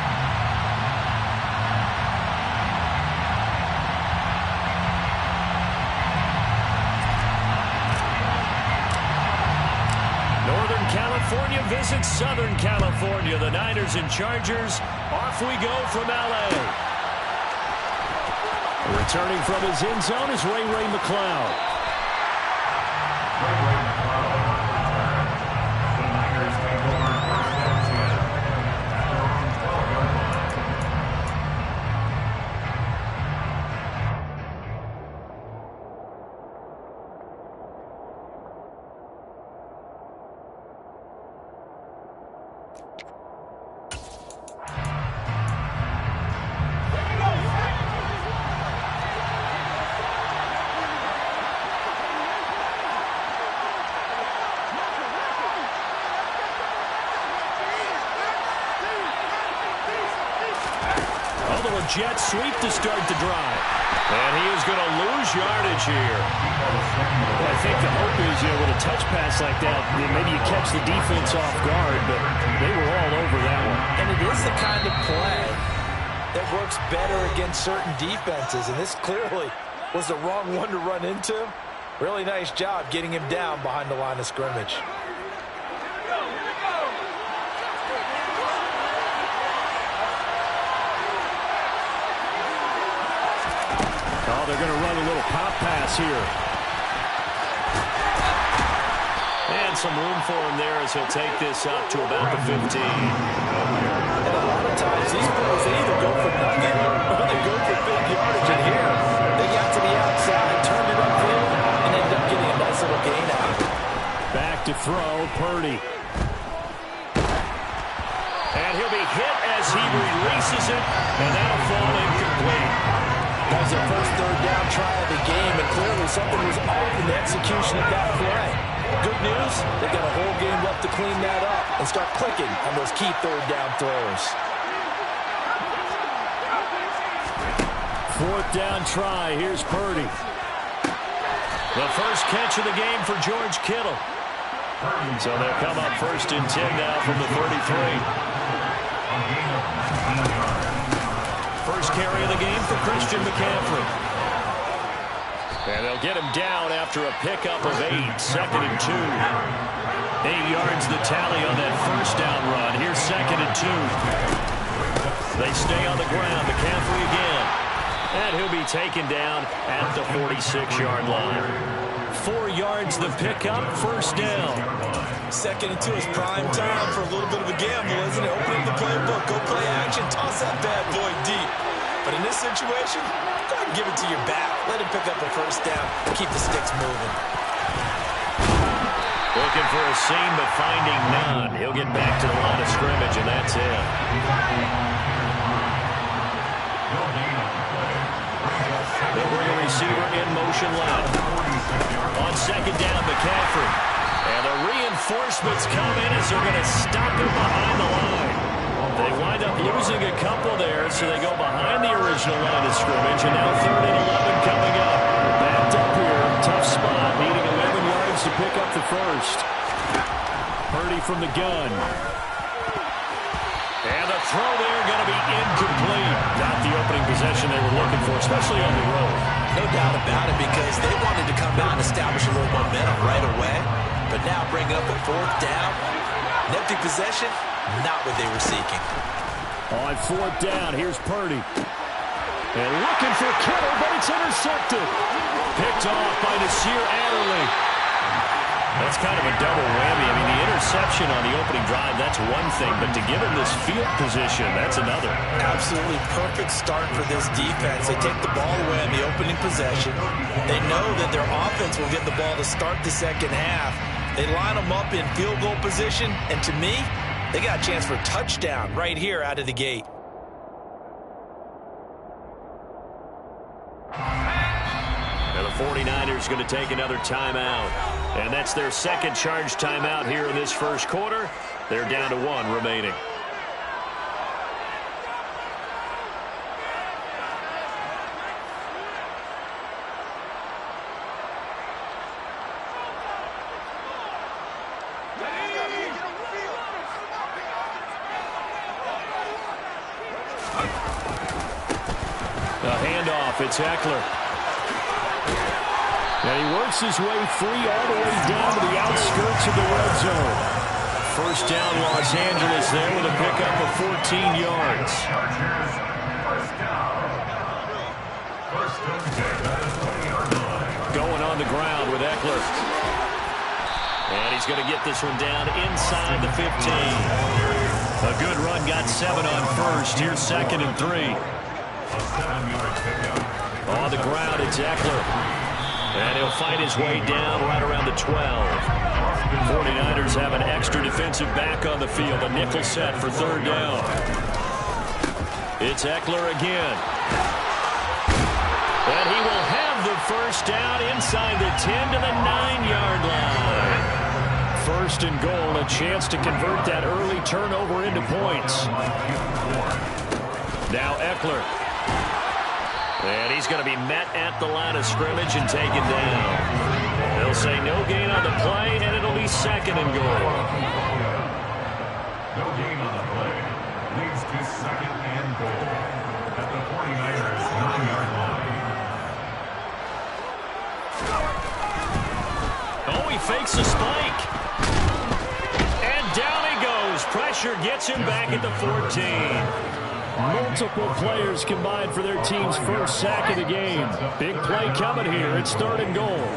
California visits Southern California. The Niners and Chargers. Off we go from L.A. Returning from his end zone is Ray McCloud. The Niners take over first and 10 at their own 12-yard line. little jet sweep to start the drive. And he is going to lose yardage here. Well, I think the hope is, with a touch pass like that, maybe you catch the defense off guard, but they were all over that one. And it is the kind of play that works better against certain defenses, and this clearly was the wrong one to run into. Really nice job getting him down behind the line of scrimmage. Oh, they're going to run a little pop pass here. And some room for him there as he'll take this up to about the 15. And a lot of times these players, they either go for nothing or they go for big yardage. And here, they got to the outside, turned it upfield, and ended up getting a nice little gain out of it. Back to throw, Purdy. And he'll be hit as he releases it, and that'll fall incomplete. That was their first third down try of the game, and clearly something was off in the execution of that play. Good news, they've got a whole game left to clean that up and start clicking on those key third down throws. Fourth down try. Here's Purdy. The first catch of the game for George Kittle. So they'll come up 1st and 10 now from the 33. First carry of the game for Christian McCaffrey. And they'll get him down after a pickup of 8. 2nd and 2. 8 yards the tally on that first down run. Here's 2nd and 2. They stay on the ground. McCaffrey again. And he'll be taken down at the 46-yard line. 4 yards the pickup. First down. 2nd and 2 is prime time for a little bit of a gamble, isn't it? Open up the playbook, go play action, toss that bad boy deep. But in this situation, go ahead and give it to your back. Let him pick up a first down. Keep the sticks moving. Looking for a seam, but finding none. He'll get back to the line of scrimmage, and that's it. They'll bring a receiver in motion left. On 2nd down, McCaffrey. And the reinforcements come in as they're going to stop him behind the line. They wind up losing a couple there, so they go behind the original line of scrimmage, and now 3rd and 11 coming up. Backed up here, tough spot, needing 11 yards to pick up the first. Purdy from the gun. And the throw there going to be incomplete. Not the opening possession they were looking for, especially on the road. No doubt about it, because they wanted to come out and establish a little momentum right away. But now bringing up a 4th down, an empty possession, not what they were seeking. On 4th down, here's Purdy. And looking for Kittle, but it's intercepted. Picked off by Nasir Adderley. That's kind of a double whammy. I mean, the interception on the opening drive, that's one thing, but to give him this field position, that's another. Absolutely perfect start for this defense. They take the ball away on the opening possession. They know that their offense will get the ball to start the second half. They line them up in field goal position, and to me, they got a chance for a touchdown right here out of the gate. And the 49ers going to take another timeout. And that's their second charge timeout here in this first quarter. They're down to 1 remaining. A handoff, it's Eckler. And he works his way free all the way down to the outskirts of the red zone. First down, Los Angeles there with a pickup of 14 yards. Going on the ground with Eckler. And he's going to get this one down inside the 15. A good run, got 7 on first. Here's 2nd and 3. On the ground, it's Eckler. And he'll fight his way down right around the 12. 49ers have an extra defensive back on the field. A nickel set for 3rd down. It's Eckler again. And he will have the first down inside the 10 to the 9-yard line. 1st and goal, a chance to convert that early turnover into points. Now Eckler. And he's going to be met at the line of scrimmage and taken down. They'll say no gain on the play, and it'll be 2nd and goal. No gain on the play. Leads to 2nd and goal at the 49ers 9-yard line. Oh, he fakes a spike. And down he goes. Pressure gets him back at the 14. Multiple players combined for their team's first sack of the game. Big play coming here. It's 3rd and goal.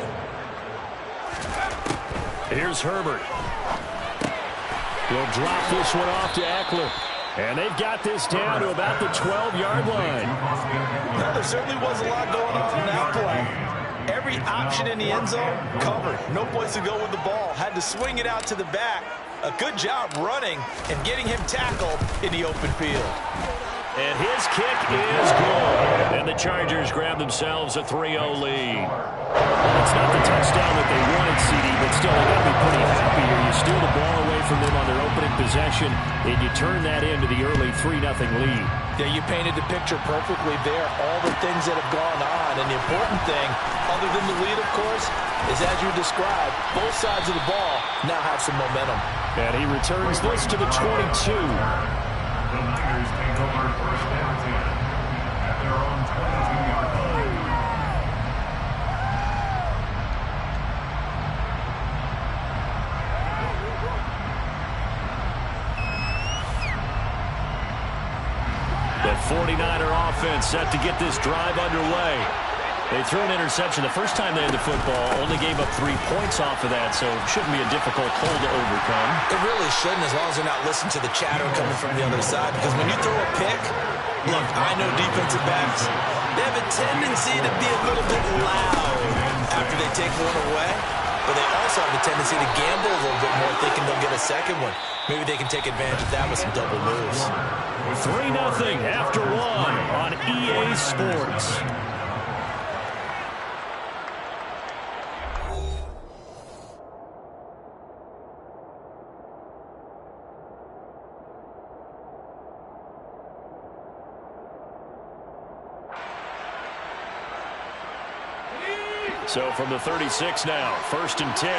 Here's Herbert. He'll drop this one off to Eckler. And they've got this down to about the 12-yard line. Now, there certainly was a lot going on in that play. Every option in the end zone covered. No place to go with the ball. Had to swing it out to the back. A good job running and getting him tackled in the open field. And his kick is good. And the Chargers grab themselves a 3-0 lead. It's not the touchdown that they wanted, CD, but still, they got to be pretty happy here. You steal the ball away from them on their opening possession, and you turn that into the early 3-0 lead. Yeah, you painted the picture perfectly there. All the things that have gone on. And the important thing, other than the lead, of course, is as you described, both sides of the ball now have some momentum. And he returns this to the 22. The Niners take over 1st and 10 at their own 22-yard line. The 49er offense set to get this drive underway. They threw an interception the first time they had the football, only gave up 3 points off of that, so it shouldn't be a difficult hole to overcome. It really shouldn't, as long as they're not listening to the chatter coming from the other side, because when you throw a pick, look, I know defensive backs, they have a tendency to be a little bit loud after they take one away, but they also have a tendency to gamble a little bit more thinking they'll get a second one. Maybe they can take advantage of that with some double moves. 3-0 after 1 on EA Sports. So from the 36 now, 1st and 10.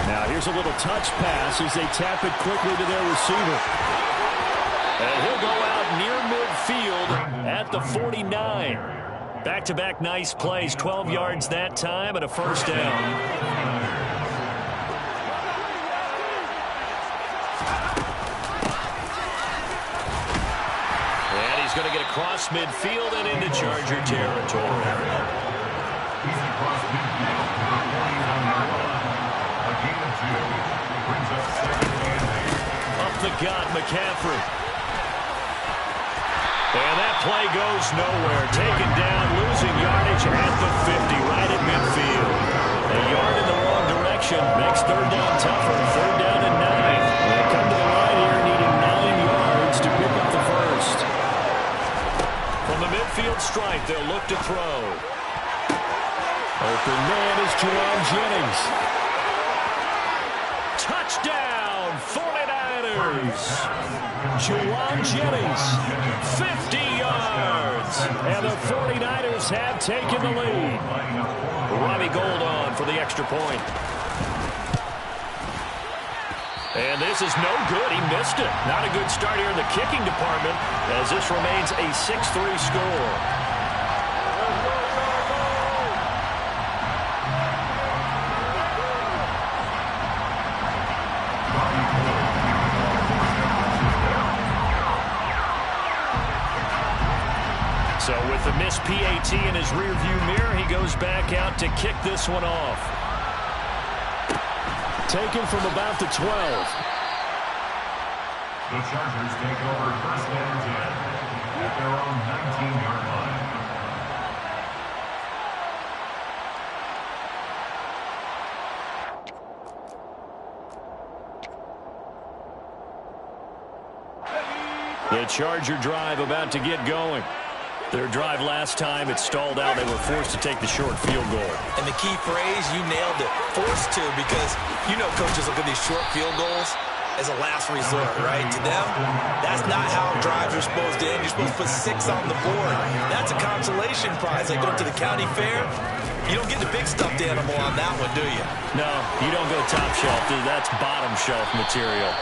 Now here's a little touch pass as they tap it quickly to their receiver. And he'll go out near midfield at the 49. Back-to-back nice plays, 12 yards that time and a 1st down. He's going to get across midfield and into Charger territory. He's across midfield to the 41-yard line. A gain of 2 brings up 2nd and 8. Up the gut, McCaffrey. And that play goes nowhere. Taken down, losing yardage at the 50, right at midfield. A yard in the wrong direction makes 3rd down tougher. 3rd down and 9. They come to the line here needing 9 yards to pick up the 1st. From the midfield stripe, they'll look to throw. Open man is Juwan Jennings. Touchdown, 49ers. Juwan Jennings, 50 yards. And the 49ers have taken the lead. Robbie Gould on for the extra point. And this is no good. He missed it. Not a good start here in the kicking department as this remains a 6-3 score. So with the missed PAT in his rearview mirror, he goes back out to kick this one off. Taken from about the 12. The Chargers take over 1st and 10 at their own 19-yard line. The Charger drive about to get going. Their drive last time, it stalled out. They were forced to take the short field goal. And the key phrase, you nailed it, forced to, because you know coaches look at these short field goals. as a last resort, right? To them, that's not how drives are supposed to end. You're supposed to put 6 on the board. That's a consolation prize. Like going to the county fair, you don't get the big stuffed animal on that one, do you? No, you don't go top shelf. That's bottom shelf material.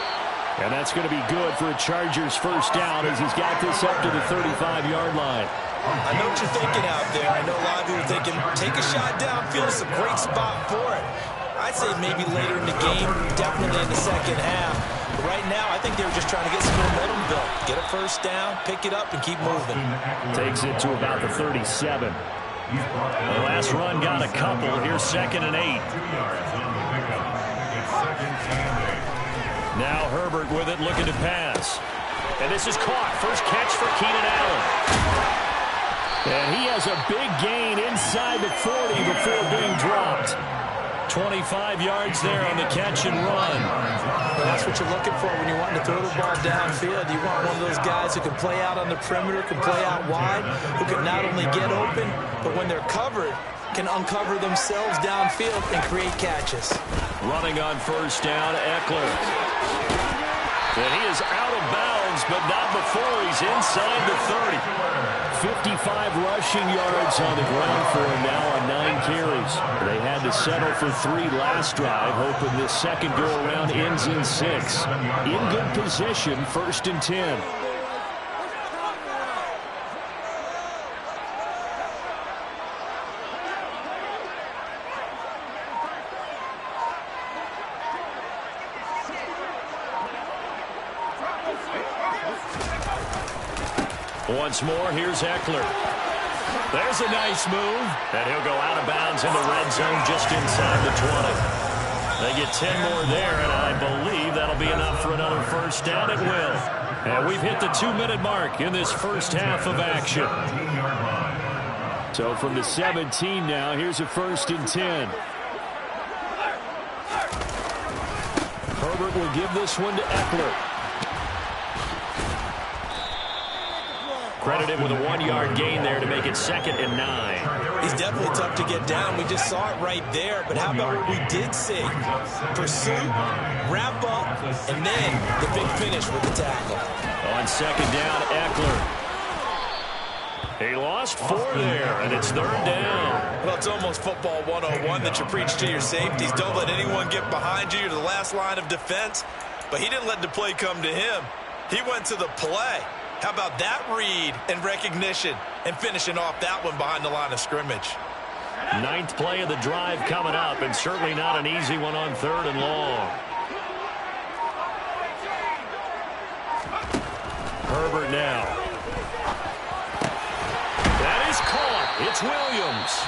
And that's going to be good for a Chargers first down as he's got this up to the 35-yard line. I know what you're thinking out there. I know a lot of you are thinking, take a shot downfield. It's a great spot for it. I'd say maybe later in the game, definitely in the second half. But right now, I think they were just trying to get some momentum built. Get a first down, pick it up, and keep moving. Takes it to about the 37. The last run got a couple. Here's 2nd and 8. Now Herbert with it, looking to pass. And this is caught. First catch for Keenan Allen. And he has a big gain inside the 40 before being dropped. 25 yards there on the catch and run. That's what you're looking for when you're wanting to throw the ball downfield. You want one of those guys who can play out on the perimeter, can play out wide, who can not only get open, but when they're covered, can uncover themselves downfield and create catches. Running on first down, Eckler. And he is out of bounds, but not before he's inside the 30. 55 rushing yards on the ground for him now on 9 carries. They had to settle for 3 last drive, hoping this second go-around ends in 6. In good position, 1st and 10. Once more, here's Eckler. There's a nice move, and he'll go out of bounds in the red zone just inside the 20. They get 10 more there, and I believe that'll be enough for another first down. It will. And we've hit the 2-minute mark in this first half of action. So from the 17 now, here's a 1st and 10. Herbert will give this one to Eckler. Credited with a 1-yard gain there to make it 2nd and 9. He's definitely tough to get down. We just saw it right there. But how about what we did see? Pursuit, wrap up, and then the big finish with the tackle. On 2nd down, Eckler. He lost 4 there, and it's 3rd down. Well, it's almost football 101 that you preach to your safeties. Don't let anyone get behind you. You're the last line of defense. But he didn't let the play come to him. He went to the play. How about that read and recognition and finishing off that one behind the line of scrimmage? 9th play of the drive coming up, and certainly not an easy one on 3rd and long. Herbert now. That is caught. It's Williams.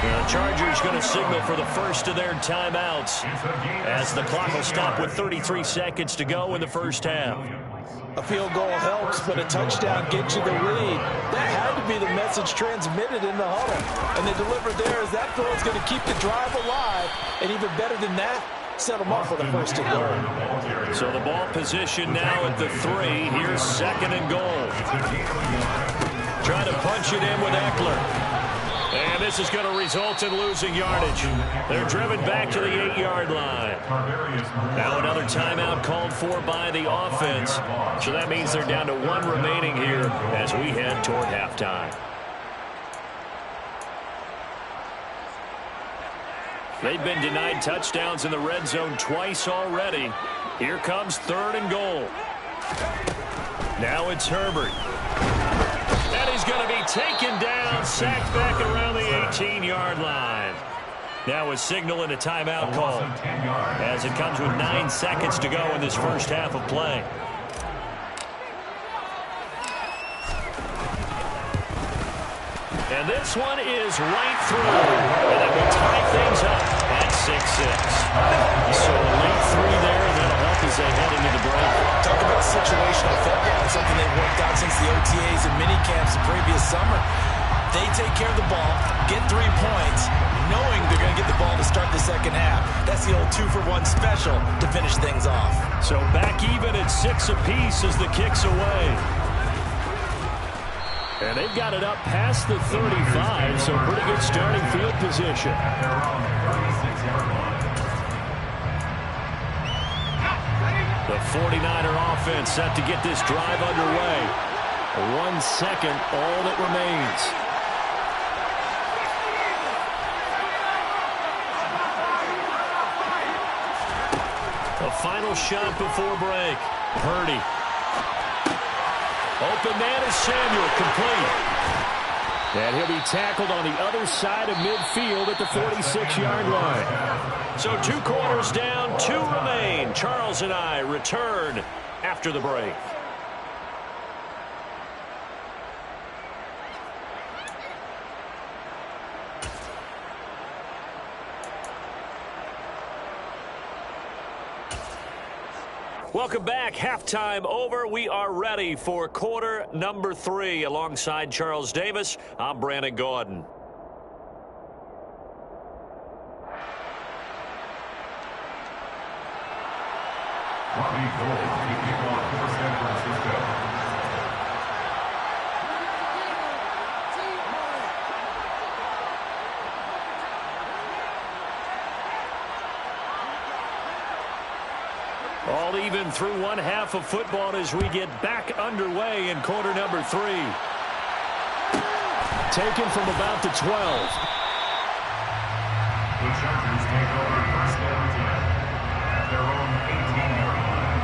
The Chargers going to signal for the first of their timeouts as the clock will stop with 33 seconds to go in the first half. A field goal helps, but a touchdown gets you the lead. That had to be the message transmitted in the huddle. And they delivered there as that throw is going to keep the drive alive. And even better than that, set them off with a 1st and goal. So the ball position now at the 3. Here's 2nd and goal. Trying to punch it in with Eckler. And this is going to result in losing yardage. They're driven back to the 8-yard line. Now another timeout called for by the offense. So that means they're down to 1 remaining here as we head toward halftime. They've been denied touchdowns in the red zone twice already. Here comes 3rd and goal. Now it's Herbert. And he's going to be taken down, sacked back around the 18-yard line. Now a signal and a timeout call as it comes with 9 seconds to go in this first half of play. And this one is right through. And that will tie things up at 6-6. So a late 3 there, and that'll help as they head into the break. Talk about situational football. It's something they've worked out since the OTAs and mini camps the previous summer. They take care of the ball, get 3 points, knowing they're going to get the ball to start the second half. That's the old 2-for-1 special to finish things off. So back even at 6 apiece as the kick's away. And they've got it up past the 35, so pretty good starting field position. The 49er offense set to get this drive underway. 1 second, all that remains. The final shot before break. Purdy. Open man is Samuel, complete. And he'll be tackled on the other side of midfield at the 46-yard line. So 2 quarters down, 2 remain. Charles and I return after the break. Welcome back. Halftime over. We are ready for quarter number 3. Alongside Charles Davis, I'm Brandon Gordon. Robbie Gould to kick off for San Francisco. All even through one half of football as we get back underway in quarter number 3. Taken from about the 12. The Chargers take over first and 10 at their own 18-yard line.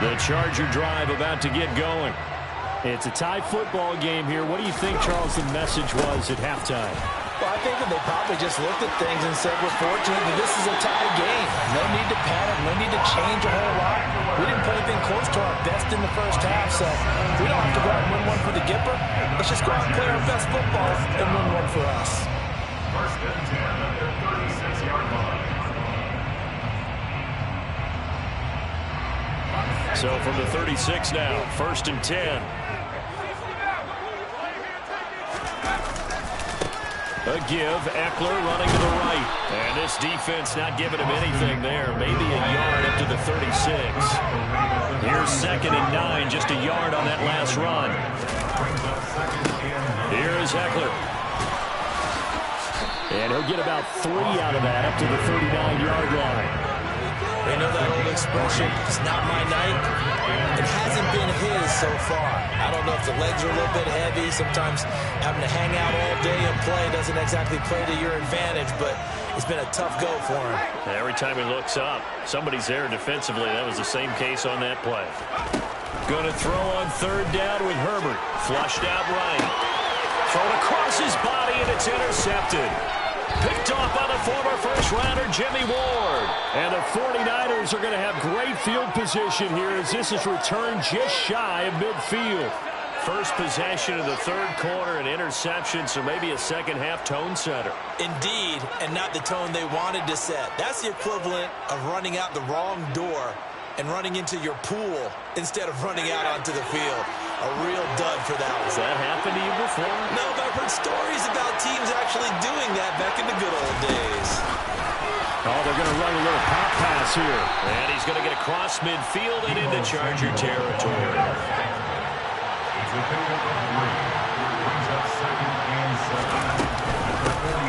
The Charger drive about to get going. It's a tie football game here. What do you think, Charles, the message was at halftime? Well, I think that they probably just looked at things and said, we're fortunate that this is a tie game. No need to panic, no need to change a whole lot. We didn't put anything close to our best in the first half, so we don't have to go out and win one for the Gipper. Let's just go out and play our best football and win one for us. First and 10 at their 36-yard line. So from the 36 now, first and 10. A give, Eckler running to the right. And this defense not giving him anything there. Maybe a yard up to the 36. Here's second and 9, just a yard on that last run. Here is Eckler. And he'll get about 3 out of that up to the 39-yard line. You know that old expression, it's not my night? It hasn't been his so far. I don't know if the legs are a little bit heavy. Sometimes having to hang out all day and play doesn't exactly play to your advantage, but it's been a tough go for him. Every time he looks up, somebody's there defensively. That was the same case on that play. Going to throw on third down with Herbert. Flushed out right. Thrown across his body, and it's intercepted. Picked off by the former first-rounder Jimmy Ward. And the 49ers are going to have great field position here as this is returned just shy of midfield. First possession of the third quarter, an interception, so maybe a second-half tone setter. Indeed, and not the tone they wanted to set. That's the equivalent of running out the wrong door and running into your pool instead of running out onto the field. A real dud for that one. Has that happened to you before? No, but I've heard stories about teams actually doing that back in the good old days. Oh, they're going to run a little pop pass here. And he's going to get across midfield and into Charger territory.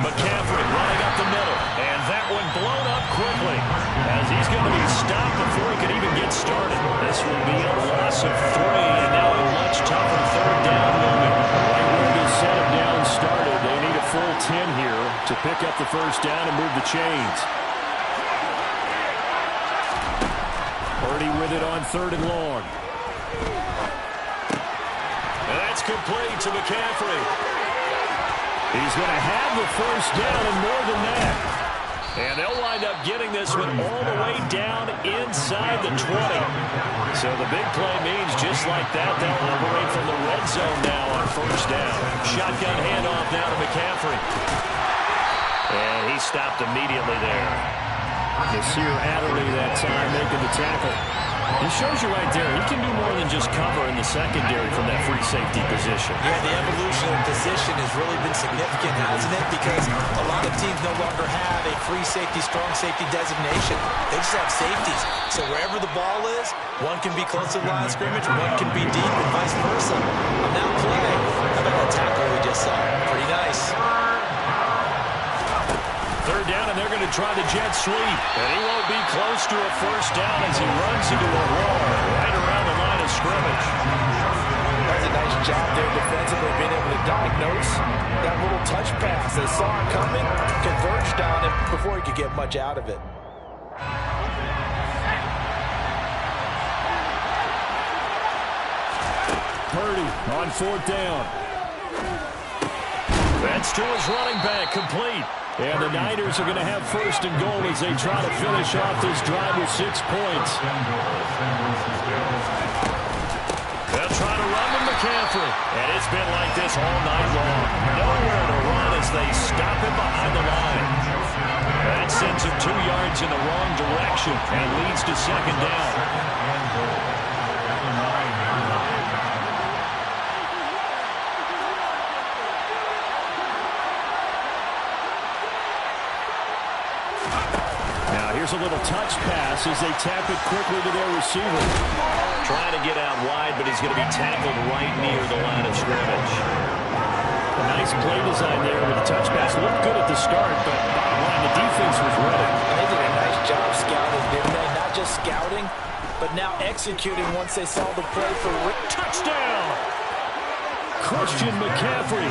McCaffrey running up the middle. And that one blown up quickly as he's going to be stopped before he can even get started. This will be a loss of 3, and now a much tougher third down moment. Right where this set of down started, they need a full 10 here to pick up the first down and move the chains. Purdy with it on third and long. And that's complete to McCaffrey. He's going to have the first down and more than that. And they'll wind up getting this one all the way down inside the 20. So the big play means just like that, they'll operate from the red zone now on first down. Shotgun handoff now to McCaffrey. And he stopped immediately there. Nasir Adderley that time making the tackle. He shows you right there, he can do more than just cover in the secondary from that free safety position. Yeah, the evolution of position has really been significant, hasn't it? Because a lot of teams no longer have a free safety, strong safety designation. They just have safeties. So wherever the ball is, one can be close to the line of scrimmage, one can be deep, and vice versa. On that play, how about that tackle we just saw? Pretty nice. third down, and they're going to try the jet sweep. And he won't be close to a first down as he runs into a wall right around the line of scrimmage. That's a nice job there defensively, being able to diagnose that little touch pass. They saw it coming, converged on it before he could get much out of it. Purdy on fourth down. That's to his running back, complete. And the Niners are going to have first and goal as they try to finish off this drive with 6 points. They'll try to run with McCaffrey. And it's been like this all night long. Nowhere to run as they stop him behind the line. That sends him 2 yards in the wrong direction and leads to second down. Here's a little touch pass as they tap it quickly to their receiver. Trying to get out wide, but he's going to be tackled right near the line of scrimmage. A nice play design there with the touch pass. Looked good at the start, but bottom line, the defense was ready. They did a nice job scouting, didn't they? Not just scouting, but now executing once they saw the play for touchdown. Christian McCaffrey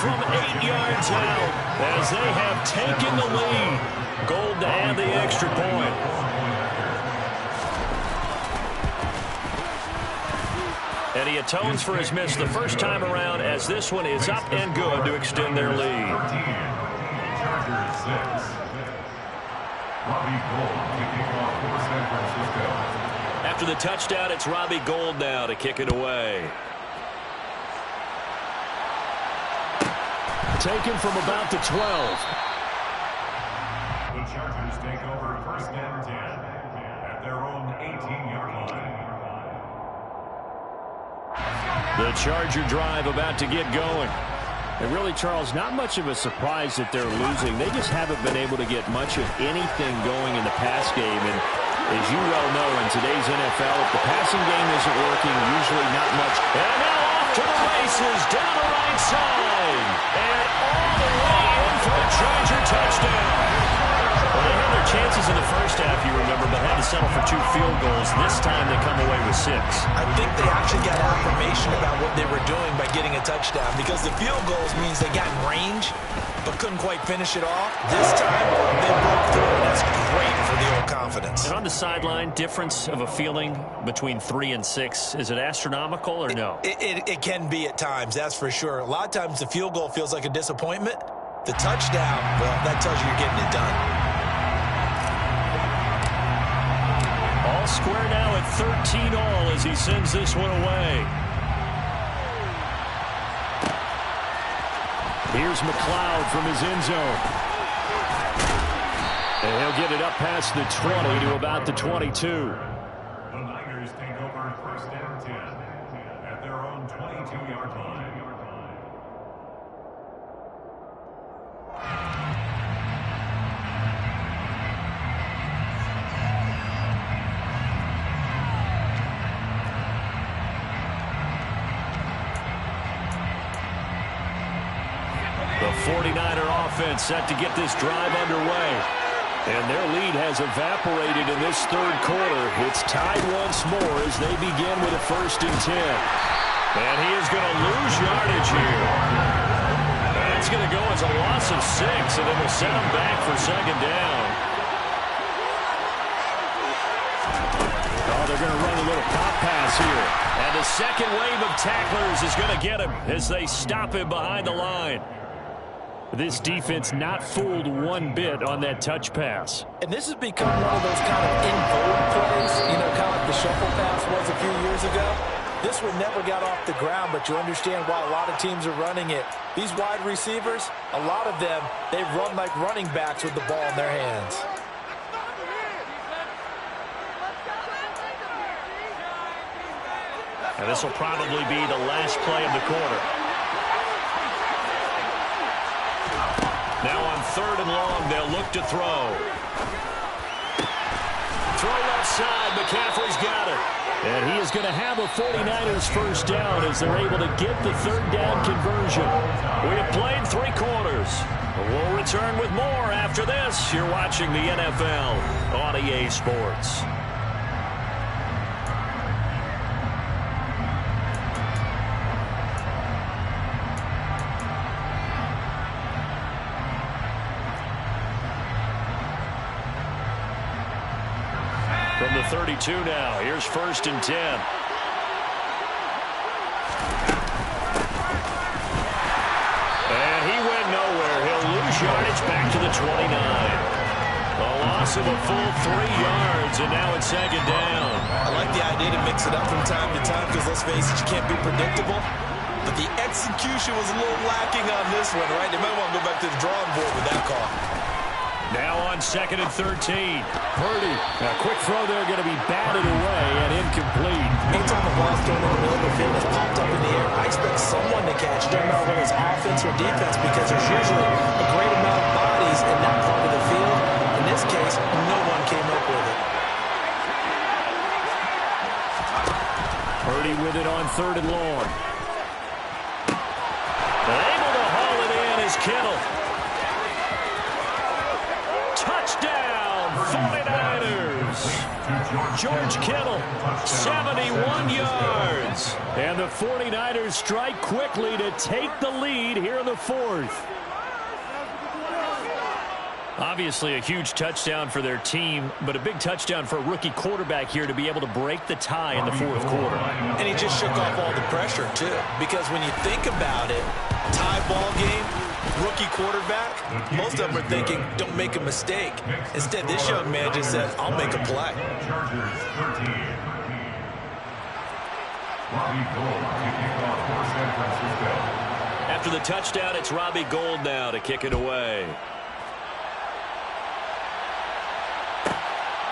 from 8 yards out as they have taken the lead. Gold to add the extra point. And he atones for his miss the first time around as this one is up and good to extend their lead. Chargers 6. Robbie Gould kicking off for San Francisco. After the touchdown, it's Robbie Gould now to kick it away. Taken from about the 12. The Chargers take over first and 10 at their own 18-yard line. The Charger drive about to get going. And really, Charles, not much of a surprise that they're losing. They just haven't been able to get much of anything going in the pass game. And as you well know, in today's NFL, if the passing game isn't working, usually not much. And now off to the races, down the right side. And all the way in for a Charger touchdown. Well, they had their chances in the first half, you remember, but had to settle for 2 field goals. This time they come away with 6. I think they actually got affirmation about what they were doing by getting a touchdown, because the field goals means they got in range but couldn't quite finish it off. This time they broke through, and that's great for the old confidence. And on the sideline, difference of a feeling between 3 and 6, is it astronomical or no? It can be at times, that's for sure. A lot of times the field goal feels like a disappointment. The touchdown, well, that tells you you're getting it done. All square now at 13 all as he sends this one away. Here's McLeod from his end zone. And he'll get it up past the 20 to about the 22. The Niners take over first and 10 at their own 22-yard line. The 49er offense set to get this drive underway. And their lead has evaporated in this third quarter. It's tied once more as they begin with a first and 10. And he is going to lose yardage here. That's going to go as a loss of 6, and it will set him back for second down. Oh, they're going to run a little pop pass here. And the second wave of tacklers is going to get him as they stop him behind the line. This defense not fooled one bit on that touch pass. And this has become one of those kind of in-vogue plays, you know, kind of like the shuffle pass was a few years ago. This one never got off the ground, but you understand why a lot of teams are running it. These wide receivers, a lot of them, they run like running backs with the ball in their hands. And this will probably be the last play of the quarter. Now on third and long, they'll look to throw. Throw left side. McCaffrey's got it. And he is going to have a 49ers first down as they're able to get the third down conversion. We have played 3 quarters. We'll return with more after this. You're watching the NFL on EA Sports. From the 32 now, here's 1st and 10. And he went nowhere. He'll lose yardage back to the 29. A loss of a full 3 yards, and now it's 2nd down. I like the idea to mix it up from time to time because, let's face it, you can't be predictable. But the execution was a little lacking on this one, right? They might want to go back to the drawing board with that call. Now on 2nd and 13. Purdy, a quick throw there, going to be batted away and incomplete. Anytime the ball's thrown in the middle of the field is popped up in the air, I expect someone to catch it. Doesn't matter whether it's offense or defense, because there's usually a great amount of bodies in that part of the field. In this case, no one came up with it. Purdy with it on 3rd and long. Able to haul it in is Kittle. Touchdown, 49ers. George Kittle, 71 yards. And the 49ers strike quickly to take the lead here in the 4th. Obviously a huge touchdown for their team, but a big touchdown for a rookie quarterback here to be able to break the tie in the 4th quarter. And he just shook off all the pressure, too. Because when you think about it, tie ball game, rookie quarterback, most of them are thinking, don't make a mistake. Instead, this young man just said, I'll make a play. Chargers 13. Robbie Gould to kick off for San Francisco. After the touchdown, it's Robbie Gould now to kick it away.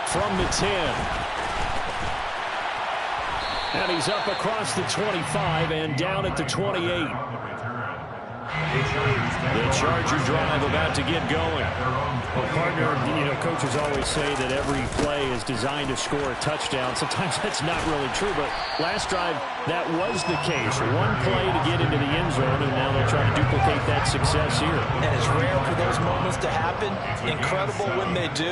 From the 10. And he's up across the 25 and down at the 28. The Charger drive about to get going. Well, partner, coaches always say that every play is designed to score a touchdown. Sometimes that's not really true, but last drive, that was the case. One play to get into the end zone, and now they'll try to duplicate that success here. And it's rare for those moments to happen. Incredible when they do.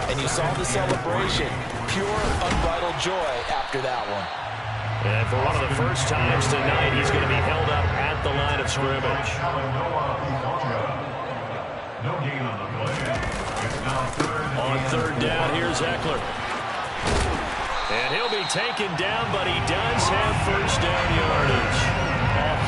And you saw the celebration. Pure, unbridled joy after that one. And for one of the first times tonight, he's going to be held up at the line of scrimmage. No gain on the play. It's now 3rd. On 3rd down, here's Eckler. And he'll be taken down, but he does have first down yardage.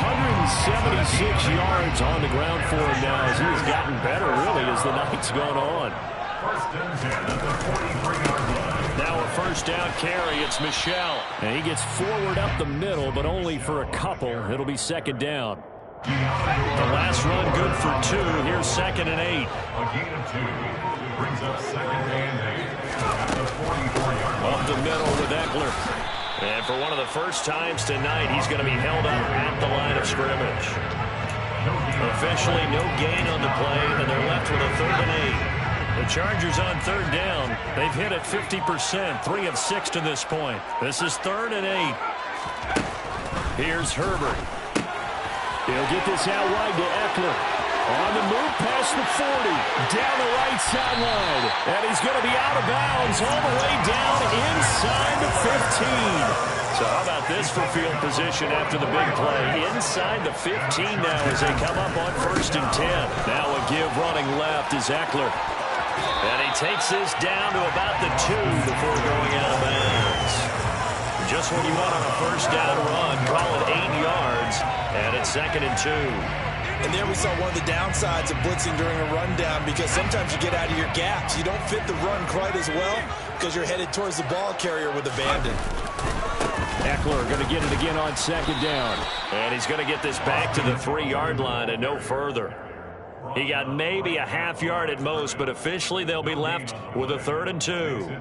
176 yards on the ground for him now as he has gotten better, really, as the night's gone on. 1st and 10 at the 43-yard line. Now a first down carry. It's Michel. And he gets forward up the middle, but only for a couple. It'll be 2nd down. The last run good for 2. Here's 2nd and 8. A gain of 2 brings up 2nd and 8 at the 44-yard line. Up the middle with Eckler. And for one of the first times tonight, he's going to be held up at the line of scrimmage. Officially no gain on the play, and they're left with a 3rd and 8. The Chargers on 3rd down. They've hit it 50%, 3 of 6 to this point. This is 3rd and 8. Here's Herbert. He'll get this out wide to Eckler. On the move past the 40. Down the right sideline. And he's going to be out of bounds all the way down inside the 15. So how about this for field position after the big play? Inside the 15 now as they come up on 1st and 10. Now a give running left is Eckler. And he takes this down to about the 2 before going out of bounds. Just what you want on a first down run. Call it 8 yards. And it's 2nd and 2. And there we saw one of the downsides of blitzing during a rundown, because sometimes you get out of your gaps. You don't fit the run quite as well because you're headed towards the ball carrier with abandon. Eckler going to get it again on 2nd down. And he's going to get this back to the 3-yard line and no further. He got maybe a half yard at most, but officially they'll be left with a 3rd and 2.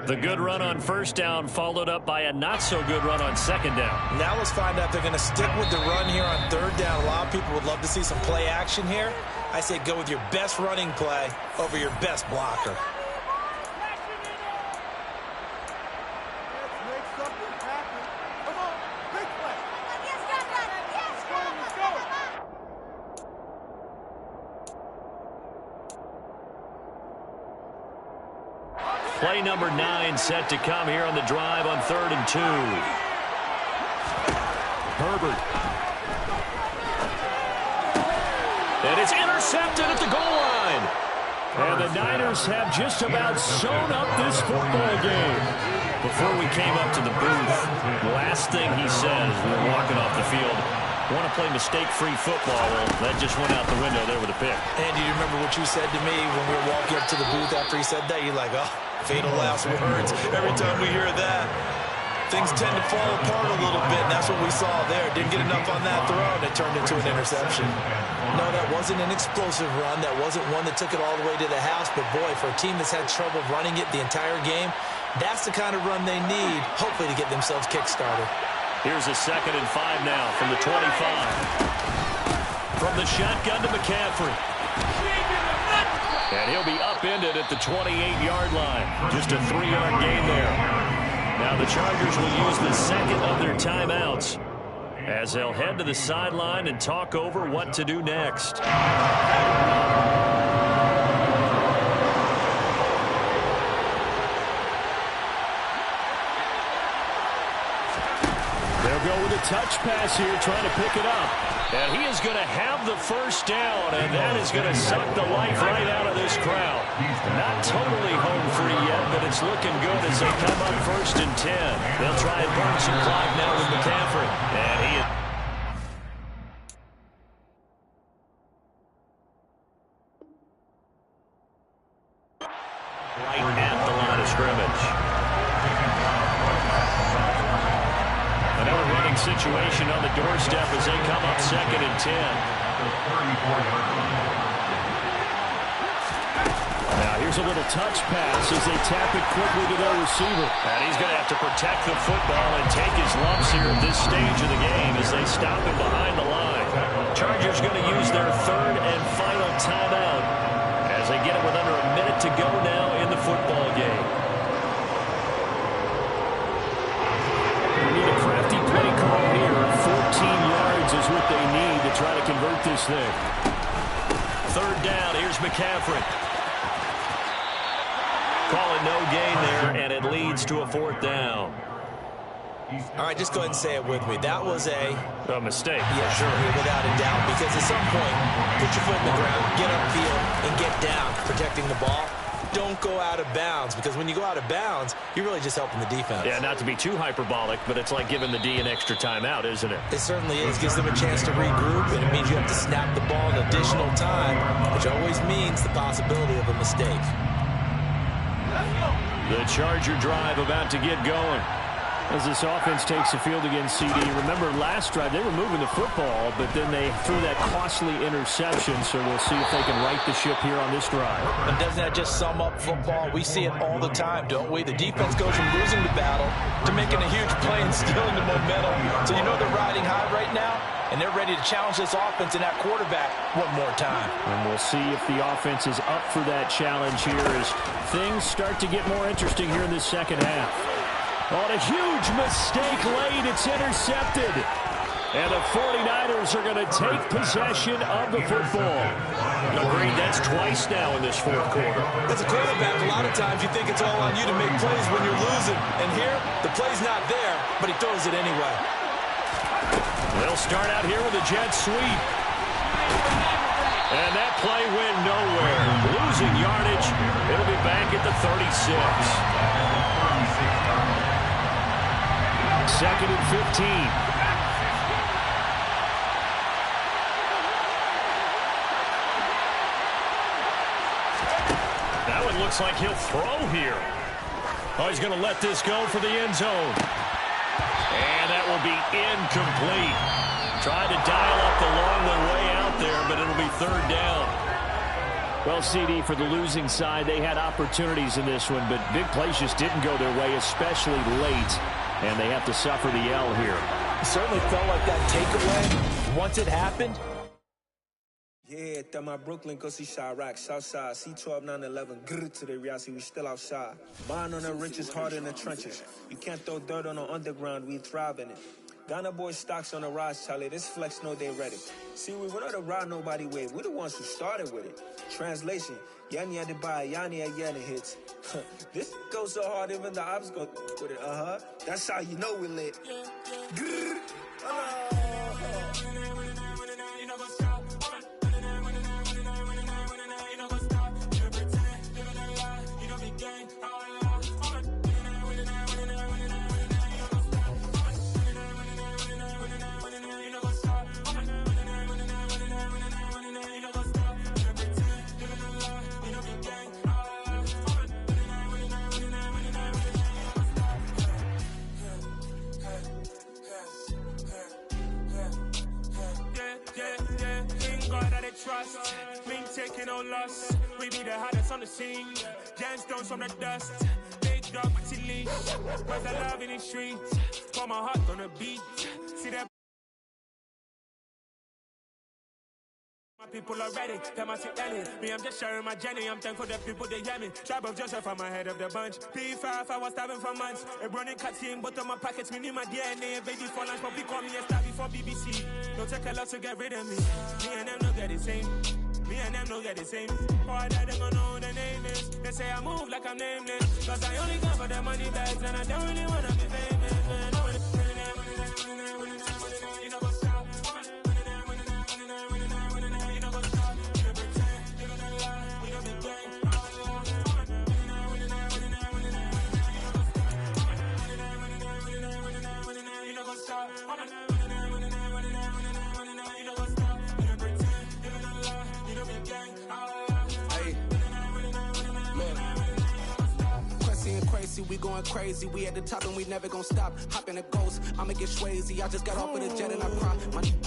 The good run on first down followed up by a not-so-good run on 2nd down. Now let's find out if they're going to stick with the run here on 3rd down. A lot of people would love to see some play action here. I say go with your best running play over your best blocker. Play number 9 set to come here on the drive on 3rd and 2. Herbert. And it's intercepted at the goal line. And the Niners have just about sewn up this football game. Before we came up to the booth, the last thing he said as we were walking off the field, want to play mistake-free football. Well, that just went out the window there with a pick. Andy, you remember what you said to me when we were walking up to the booth after he said that? You're like, oh, fatal last words. Every time we hear that, things tend to fall apart a little bit, and that's what we saw there. Didn't get enough on that throw, and it turned into an interception. No, that wasn't an explosive run. That wasn't one that took it all the way to the house. But, boy, for a team that's had trouble running it the entire game, that's the kind of run they need, hopefully, to get themselves kick-started. Here's a 2nd and 5 now from the 25. From the shotgun to McCaffrey. And he'll be upended at the 28-yard line. Just a 3-yard gain there. Now the Chargers will use the 2nd of their timeouts as they'll head to the sideline and talk over what to do next. They'll go with a touch pass here, trying to pick it up. And he is going to have the first down, and that is going to suck the life right out of this crowd. Not totally home free yet, but it's looking good as they come up 1st and 10. They'll try and burn some clock now with McCaffrey. And he is... right at the line of scrimmage. Another running situation on the doorstep as they come up 2nd and 10. Now here's a little touch pass as they tap it quickly to their receiver. And he's going to have to protect the football and take his lumps here at this stage of the game as they stop him behind the line. Chargers going to use their 3rd and final timeout as they get it with under a minute to go now in the football game. Need a crafty play call here. 14 yards is what they need to try to convert this thing. 3rd down. Here's McCaffrey. Call it no gain there, and it leads to a 4th down. All right, just go ahead and say it with me. That was a mistake. Yeah, sure, without a doubt. Because at some point, put your foot in the ground, get upfield, and get down, protecting the ball. Don't go out of bounds, because when you go out of bounds, you're really just helping the defense. Yeah, not to be too hyperbolic, but it's like giving the D an extra timeout, isn't it? It certainly is. Gives them a chance to regroup, and it means you have to snap the ball an additional time, which always means the possibility of a mistake. The Charger drive about to get going. As this offense takes the field against CD. Remember, last drive, they were moving the football, but then they threw that costly interception, so we'll see if they can right the ship here on this drive. And doesn't that just sum up football? We see it all the time, don't we? The defense goes from losing the battle to making a huge play and stealing the momentum. So you know they're riding high right now, and they're ready to challenge this offense and that quarterback one more time. And we'll see if the offense is up for that challenge here as things start to get more interesting here in this 2nd half. On a huge mistake late, it's intercepted. And the 49ers are going to take possession of the football. Agreed, that's twice now in this 4th quarter. As a quarterback, a lot of times you think it's all on you to make plays when you're losing. And here, the play's not there, but he throws it anyway. They'll start out here with a jet sweep. And that play went nowhere. Losing yardage. It'll be back at the 36. 2nd and 15. That one looks like he'll throw here. Oh, he's going to let this go for the end zone. And that will be incomplete. Tried to dial up the long one way out there, but it'll be 3rd down. Well, CD, for the losing side, they had opportunities in this one, but big plays just didn't go their way, especially late. And they have to suffer the L here. It certainly felt like that takeaway, once it happened. Yeah, that my Brooklyn, go see Chirac, Southside, C12, 911, grr to the reality, we still outside. Mine on the riches, hard in the trenches. You can't throw dirt on the underground, we thrive in it. Ghana boys stocks on the rise, Charlie, this flex know they ready. See, we went on to ride nobody wave, we the ones who started with it. Translation, Yanni had to buy, Yanni hits. This goes so hard, even the ops go with it. That's how you know we lit. Grrr. Trust, me taking no loss. We be the hottest on the scene. Gemstones from the dust. Big dog with the leash. Cause I love in the streets. Pour my heart on the beat. See that. My people are ready, them I see Ellie. Me, I'm just sharing my journey. I'm thankful that people they hear me. Tribe of Joseph, I'm ahead of the bunch. P5, I was starving for months. A running cutscene, but on my pockets, me need my DNA. Baby for lunch, but we call me a star before BBC. Don't take a lot to get rid of me. Me and them don't get the same. Me and them don't get the same. Boy, that them gonna know who the name is. They say I move like I'm nameless. Cause I only come for the money bags, and I don't really wanna be famous. Man, you know what's up. We going crazy, we at the top and we never gonna stop. Hop in a ghost, I'ma get swayzy. I just got off with a jet and I cry.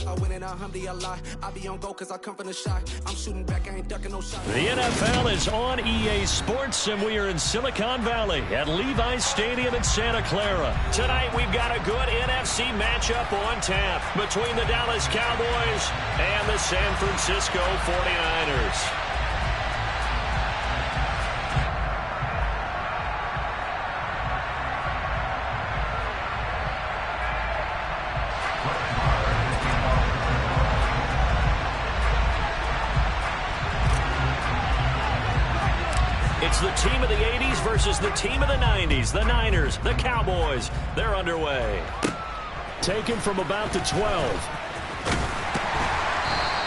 I win in alhamdulillah. I be on go cause I come from the shot. I'm shooting back, I ain't ducking no shot. The NFL is on EA Sports, and we are in Silicon Valley at Levi's Stadium in Santa Clara. Tonight we've got a good NFC matchup on tap between the Dallas Cowboys and the San Francisco 49ers. It's the team of the 80s versus the team of the 90s. The Niners, the Cowboys, they're underway. Taken from about the 12.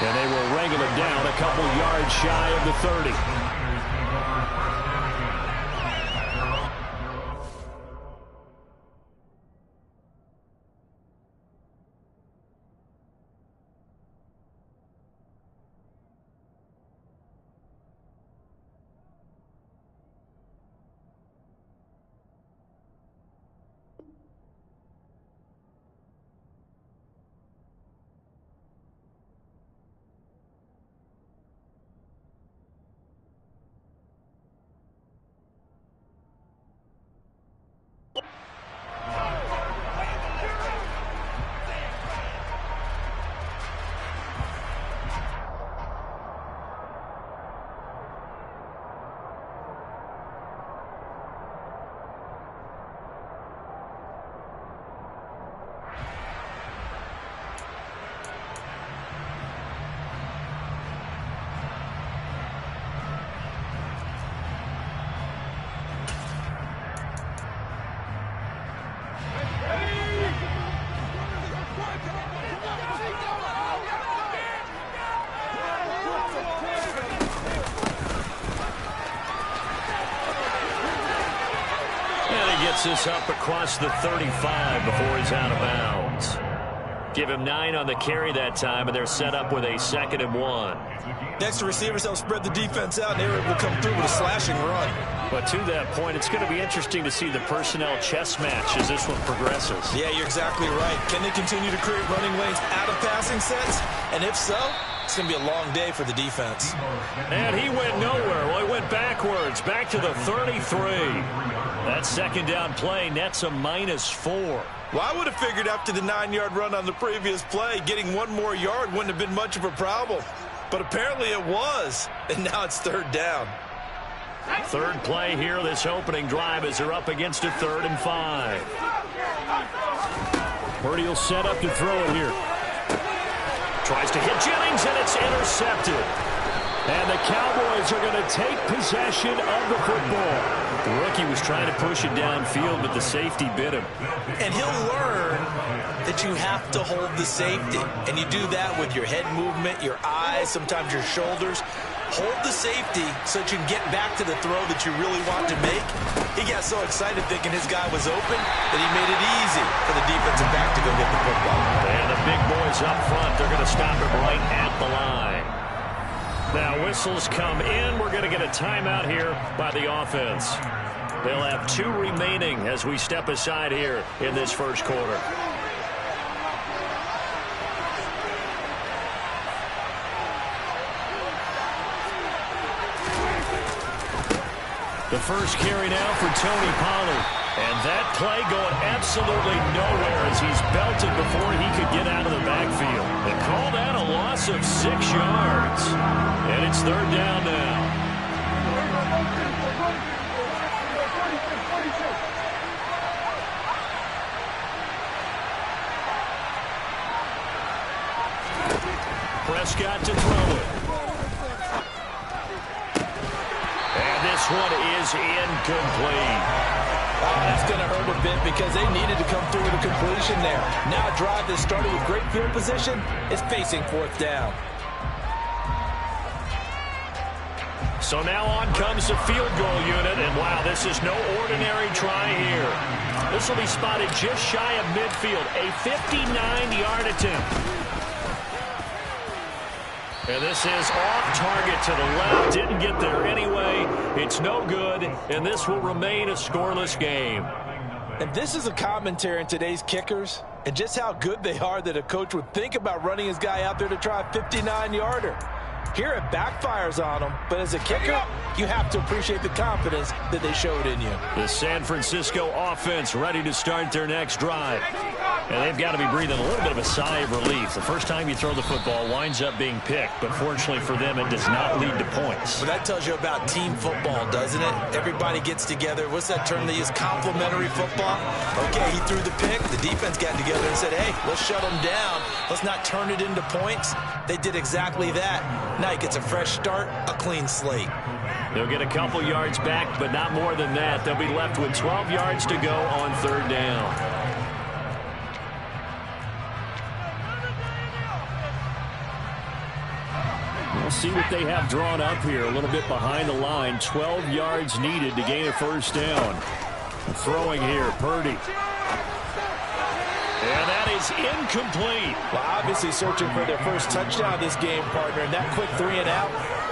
And they were ringing it down a couple yards shy of the 30. Gets this up across the 35 before he's out of bounds. Give him 9 on the carry that time, and they're set up with a 2nd and 1. Next, the receivers help spread the defense out, and they're able to come through with a slashing run. But to that point, it's going to be interesting to see the personnel chess match as this one progresses. Yeah, you're exactly right. Can they continue to create running lanes out of passing sets? And if so, it's going to be a long day for the defense. And he went nowhere. Well, he went backwards, back to the 33. That 2nd down play nets a -4. Well, I would have figured after the 9-yard run on the previous play, getting 1 more yard wouldn't have been much of a problem. But apparently it was, and now it's 3rd down. 3rd play here, this opening drive, as they're up against a 3rd and 5. Purdy will set up to throw it here. Tries to hit Jennings, and it's intercepted. And the Cowboys are going to take possession of the football. The rookie was trying to push it downfield, but the safety bit him. And he'll learn that you have to hold the safety. And you do that with your head movement, your eyes, sometimes your shoulders. Hold the safety so that you can get back to the throw that you really want to make. He got so excited thinking his guy was open that he made it easy for the defensive back to go get the football. And the big boys up front, they're going to stop him right at the line. Now whistles come in. We're going to get a timeout here by the offense. They'll have 2 remaining as we step aside here in this first quarter. The first carry now for Tony Pollard. And that play going absolutely nowhere as he's belted before he could get out of the backfield. They call that a loss of 6 yards. And it's 3rd down now. Prescott to throw it. And this one is incomplete. Oh, that's going to hurt a bit because they needed to come through with a completion there. Now a drive that started with great field position is facing 4th down. So now on comes the field goal unit, and wow, this is no ordinary try here. This will be spotted just shy of midfield, a 59-yard attempt. And this is off target to the left. Didn't get there anyway. It's no good, and this will remain a scoreless game. And this is a commentary on today's kickers and just how good they are that a coach would think about running his guy out there to try a 59-yarder. Here it backfires on him, but as a kicker, you have to appreciate the confidence that they showed in you. The San Francisco offense ready to start their next drive. And they've got to be breathing a little bit of a sigh of relief. The first time you throw the football winds up being picked, but fortunately for them, it does not lead to points. Well, that tells you about team football, doesn't it? Everybody gets together. What's that term they use? Complementary football? Okay, he threw the pick. The defense got together and said, hey, let's shut them down. Let's not turn it into points. They did exactly that. Now he gets a fresh start, a clean slate. They'll get a couple yards back, but not more than that. They'll be left with 12 yards to go on 3rd down. We'll see what they have drawn up here. A little bit behind the line. 12 yards needed to gain a 1st down. Throwing here, Purdy. And that is incomplete. Well, obviously searching for their first touchdown this game, partner. And that quick 3 and out,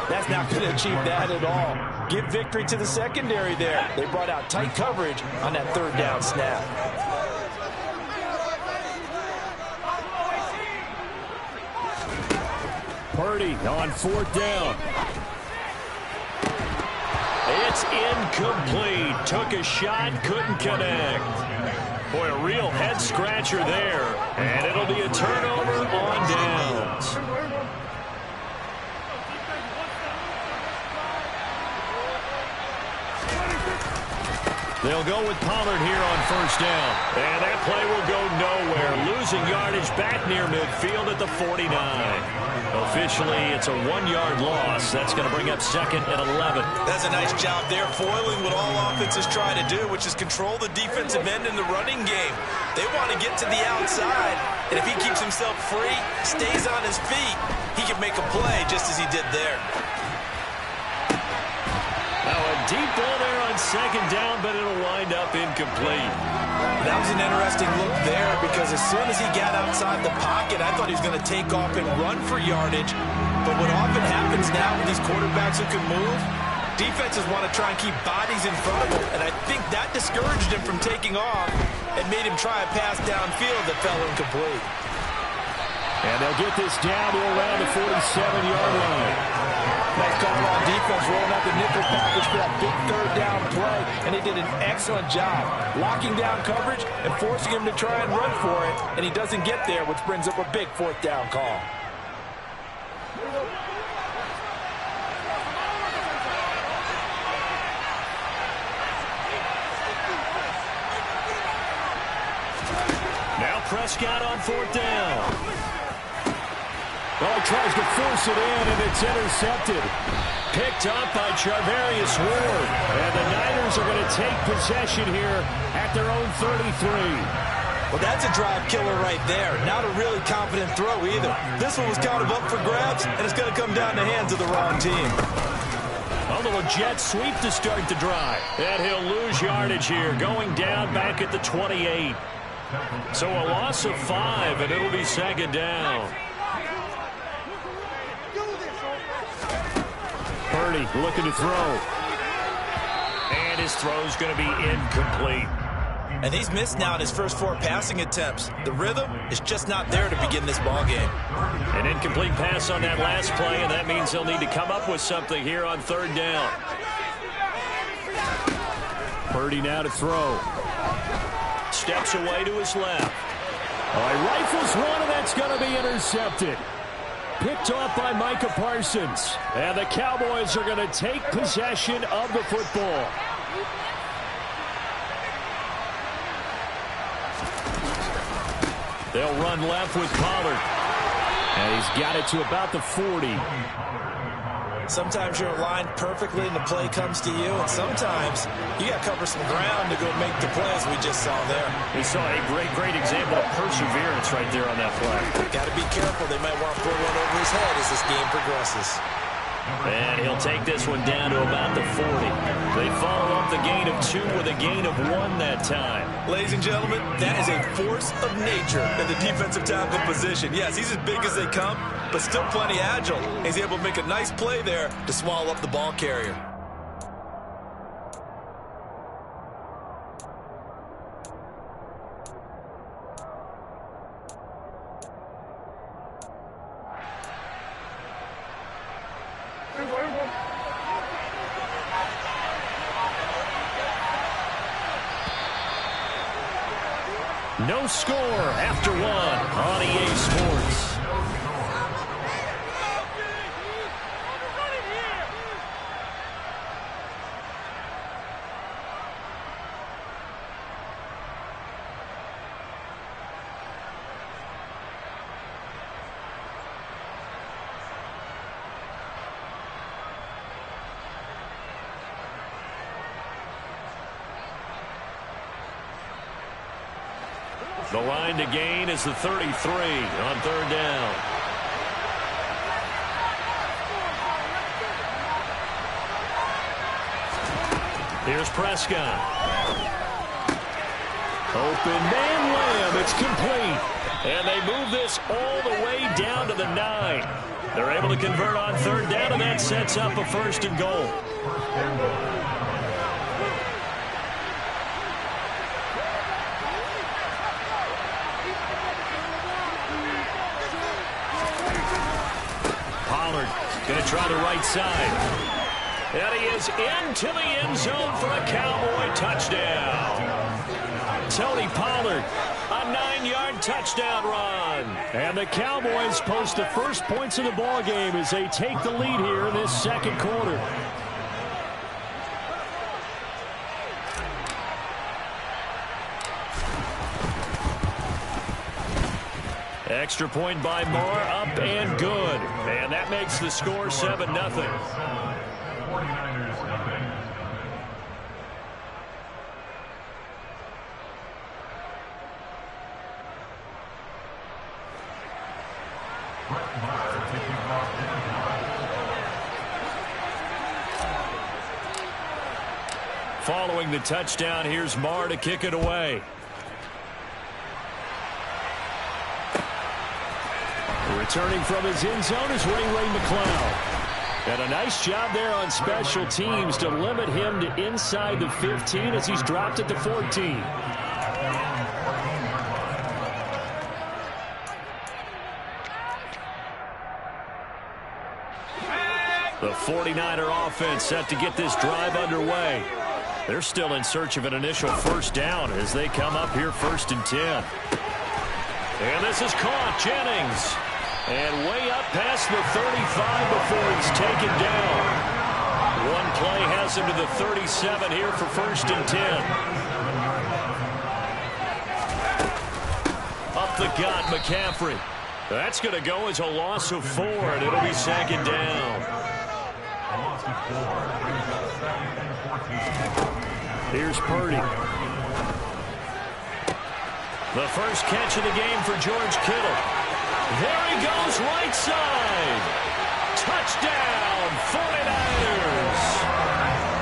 that's not going to achieve that at all. Give victory to the secondary there. They brought out tight coverage on that 3rd down snap. Purdy on 4th down. It's incomplete. Took a shot, couldn't connect. Boy, a real head-scratcher there. And it'll be a turnover on downs. They'll go with Pollard here on 1st down. And that play will go nowhere. Losing yardage back near midfield at the 49. Officially, it's a 1-yard loss. That's going to bring up 2nd and 11. That's a nice job there, foiling what all offenses try to do, which is control the defensive end in the running game. They want to get to the outside, and if he keeps himself free, stays on his feet, he can make a play just as he did there. Now a deep ball there on 2nd down, but it'll wind up incomplete. That was an interesting look there because as soon as he got outside the pocket, I thought he was going to take off and run for yardage. But what often happens now with these quarterbacks who can move, defenses want to try and keep bodies in front of him. And I think that discouraged him from taking off and made him try a pass downfield that fell incomplete. And they'll get this down to around the 47-yard line. Nice call on defense, rolling out the nickel package for that big 3rd down play, and they did an excellent job locking down coverage and forcing him to try and run for it, and he doesn't get there, which brings up a big 4th down call. Now Prescott on 4th down. Well, he tries to force it in, and it's intercepted. Picked up by Charvarius Ward. And the Niners are going to take possession here at their own 33. Well, that's a drive killer right there. Not a really confident throw either. This one was kind of up for grabs, and it's going to come down the hands of the wrong team. A little jet sweep to start the drive. And he'll lose yardage here, going down back at the 28. So a loss of 5, and it'll be second down. Purdy looking to throw. And his throw's going to be incomplete. And he's missed now in his first 4 passing attempts. The rhythm is just not there to begin this ball game. An incomplete pass on that last play, and that means he'll need to come up with something here on third down. Purdy now to throw. Steps away to his left. He rifles one, and that's going to be intercepted. Picked off by Micah Parsons. And the Cowboys are going to take possession of the football. They'll run left with Pollard. And he's got it to about the 40. Sometimes you're aligned perfectly and the play comes to you, and sometimes you got to cover some ground to go make the play, as we just saw there. We saw a great example of perseverance right there on that play. Got to be careful. They might want to throw one over his head as this game progresses. And he'll take this one down to about the 40. They follow up the gain of 2 with a gain of 1 that time. Ladies and gentlemen, that is a force of nature in the defensive tackle position. Yes, he's as big as they come, but still plenty agile. He's able to make a nice play there to swallow up the ball carrier. No score after 1 on EA Sports. The line to gain is the 33 on third down. Here's Prescott. Open man Lamb. It's complete. And they move this all the way down to the 9. They're able to convert on third down, and that sets up a 1st and goal. Going to try the right side. And he is into the end zone for a Cowboy touchdown. Tony Pollard, a 9-yard touchdown run. And the Cowboys post the first points of the ball game as they take the lead here in this second quarter. Extra point by Moore, up and good. And that makes the score 7-0. 49ers nothing. Following the touchdown, here's Marr to kick it away. Returning from his end zone is Ray McCloud. And a nice job there on special teams to limit him to inside the 15 as he's dropped at the 14. The 49er offense set to get this drive underway. They're still in search of an initial first down as they come up here 1st and 10. And this is caught. Jennings. And way up past the 35 before he's taken down. One play has him to the 37 here for 1st and 10. Up the gut, McCaffrey. That's going to go as a loss of 4, and it'll be second down. A loss of 4 brings up 2nd and 14. Here's Purdy. The first catch of the game for George Kittle. There he goes, right side. Touchdown, 49ers.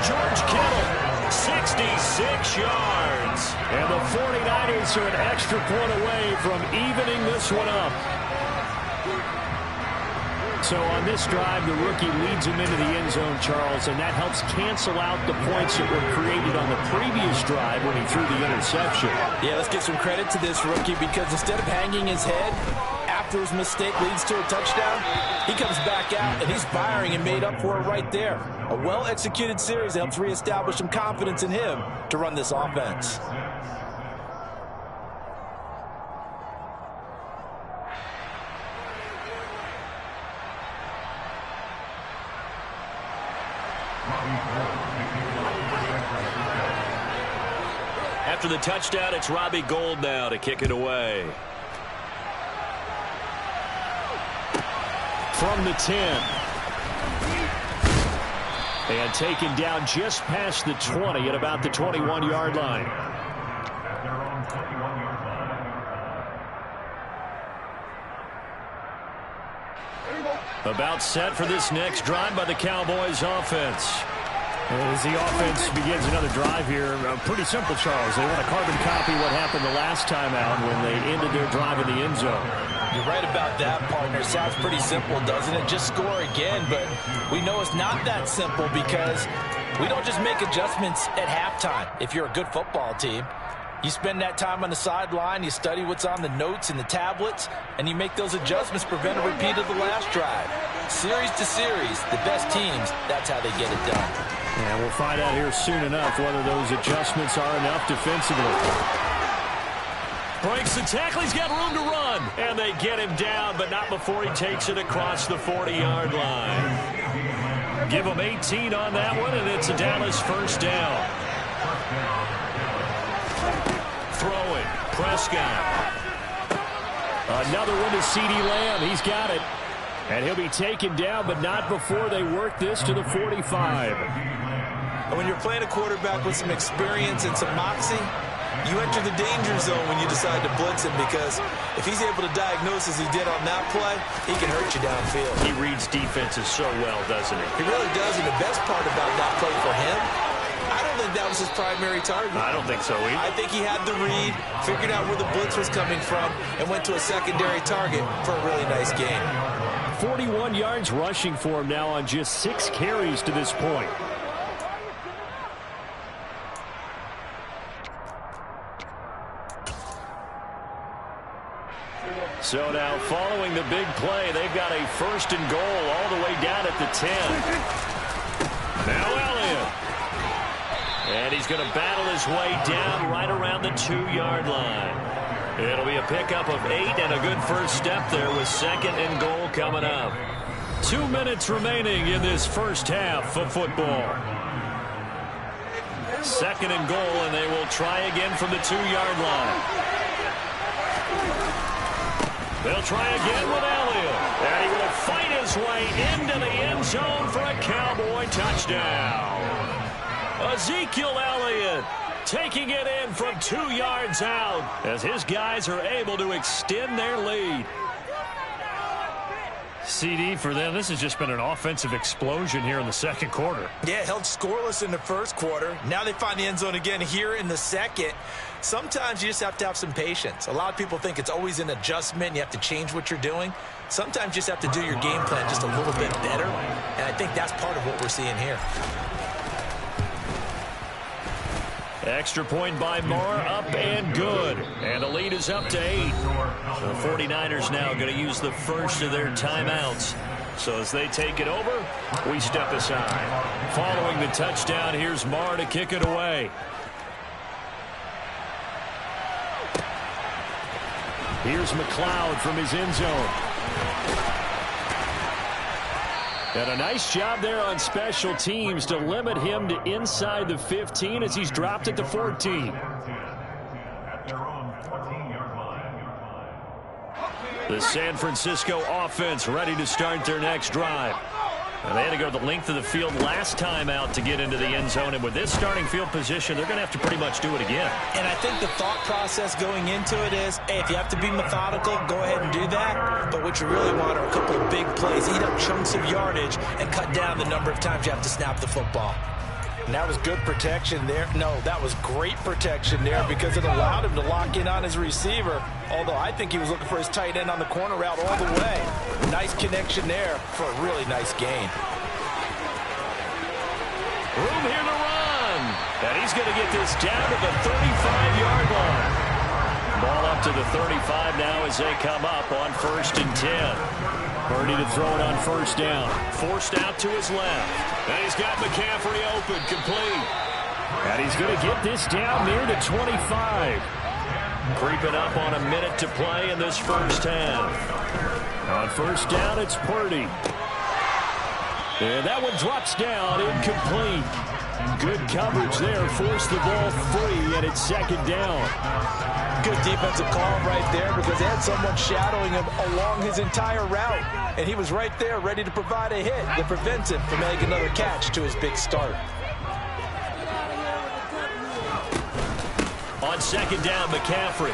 George Kittle, 66 yards. And the 49ers are an extra point away from evening this one up. So on this drive, the rookie leads him into the end zone, Charles, and that helps cancel out the points that were created on the previous drive when he threw the interception. Yeah, let's give some credit to this rookie because instead of hanging his head after his mistake leads to a touchdown, he comes back out and he's firing and made up for it right there. A well-executed series helps reestablish some confidence in him to run this offense. After the touchdown, it's Robbie Gould now to kick it away. From the 10. And taken down just past the 20 at about the 21-yard line. At their own 21-yard line. About set for this next drive by the Cowboys offense. As the offense begins another drive here, pretty simple, Charles. They want to carbon copy what happened the last time out when they ended their drive in the end zone. You're right about that, partner. Sounds pretty simple, doesn't it? Just score again, but we know it's not that simple because we don't just make adjustments at halftime. If you're a good football team, you spend that time on the sideline, you study what's on the notes and the tablets, and you make those adjustments, prevent a repeat of the last drive. Series to series, the best teams, that's how they get it done. And we'll find out here soon enough whether those adjustments are enough defensively. Breaks the tackle. He's got room to run. And they get him down, but not before he takes it across the 40-yard line. Give him 18 on that one, and it's a Dallas first down. Throwing. Prescott. Another one to CeeDee Lamb. He's got it. And he'll be taken down, but not before they work this to the 45. And when you're playing a quarterback with some experience and some moxie, you enter the danger zone when you decide to blitz him, because if he's able to diagnose as he did on that play, he can hurt you downfield. He reads defenses so well, doesn't he? He really does, and the best part about that play for him, I don't think that was his primary target. I don't think so either. I think he had the read, figured out where the blitz was coming from, and went to a secondary target for a really nice game. 41 yards rushing for him now on just 6 carries to this point. So now following the big play, they've got a 1st and goal all the way down at the 10. Now Elliott. And he's going to battle his way down right around the 2-yard line. It'll be a pickup of 8 and a good first step there with 2nd and goal coming up. 2 minutes remaining in this first half of football. 2nd and goal, and they will try again from the 2-yard line. They'll try again with Elliott. And he will fight his way into the end zone for a Cowboy touchdown. Ezekiel Elliott taking it in from 2 yards out as his guys are able to extend their lead. CD for them, this has just been an offensive explosion here in the second quarter. Yeah, held scoreless in the first quarter. Now they find the end zone again here in the second. Sometimes you just have to have some patience. A lot of people think it's always an adjustment. You have to change what you're doing. Sometimes you just have to do your game plan just a little bit better. And I think that's part of what we're seeing here. Extra point by Moore, up and good. And the lead is up to 8. The 49ers now going to use the first of their timeouts. So as they take it over, we step aside. Following the touchdown, here's Moore to kick it away. Here's McLeod from his end zone. And a nice job there on special teams to limit him to inside the 15 as he's dropped it to 14. At their own 14-yard line. The San Francisco offense ready to start their next drive. And they had to go the length of the field last time out to get into the end zone. And with this starting field position, they're going to have to pretty much do it again. And I think the thought process going into it is, hey, if you have to be methodical, go ahead and do that. But what you really want are a couple of big plays, eat up chunks of yardage, and cut down the number of times you have to snap the football. And that was good protection there. No, that was great protection there because it allowed him to lock in on his receiver, although I think he was looking for his tight end on the corner route all the way. Nice connection there for a really nice gain. Room here to run. And he's going to get this down to the 35-yard line. Ball up to the 35 now as they come up on 1st and 10. Purdy to throw it on 1st down. Forced out to his left. And he's got McCaffrey open, complete. And he's going to get this down near the 25. Creeping up on a minute to play in this first half. On 1st down, it's Purdy. And that one drops down, incomplete. Good coverage there, forced the ball free, and it's 2nd down. Good defensive call right there because they had someone shadowing him along his entire route. And he was right there ready to provide a hit that prevents him from making another catch to his big start. On 2nd down, McCaffrey.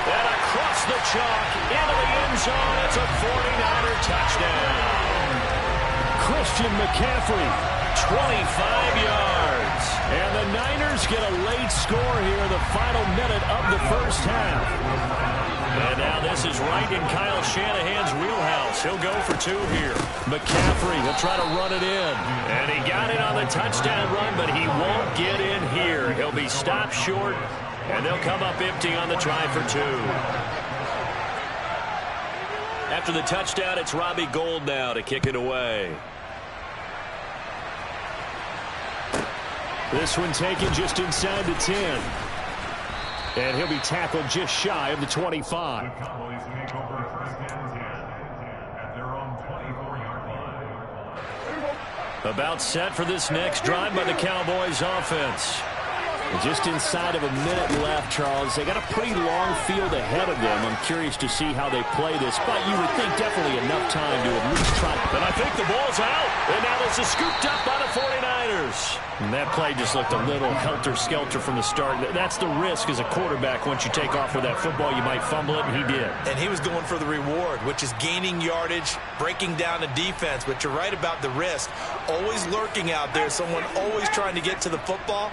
And across the chalk, into the end zone. It's a 49er touchdown. Christian McCaffrey, 25 yards. And the Niners get a late score here in the final minute of the first half. And now this is right in Kyle Shanahan's wheelhouse. He'll go for 2 here. McCaffrey will try to run it in. And he got it on the touchdown run, but he won't get in here. He'll be stopped short, and they'll come up empty on the try for 2. After the touchdown, it's Robbie Gould now to kick it away. This one taken just inside the 10. And he'll be tackled just shy of the 25. The Cowboys take over 1st and 10 at their own 24-yard line. About set for this next drive by the Cowboys offense. Just inside of a minute left, Charles. They got a pretty long field ahead of them. I'm curious to see how they play this, but you would think definitely enough time to at least try. And I think the ball's out. And now this is scooped up by the 49ers. And that play just looked a little helter-skelter from the start. That's the risk as a quarterback. Once you take off with that football, you might fumble it, and he did. And he was going for the reward, which is gaining yardage, breaking down the defense. But you're right about the risk. Always lurking out there, someone always trying to get to the football.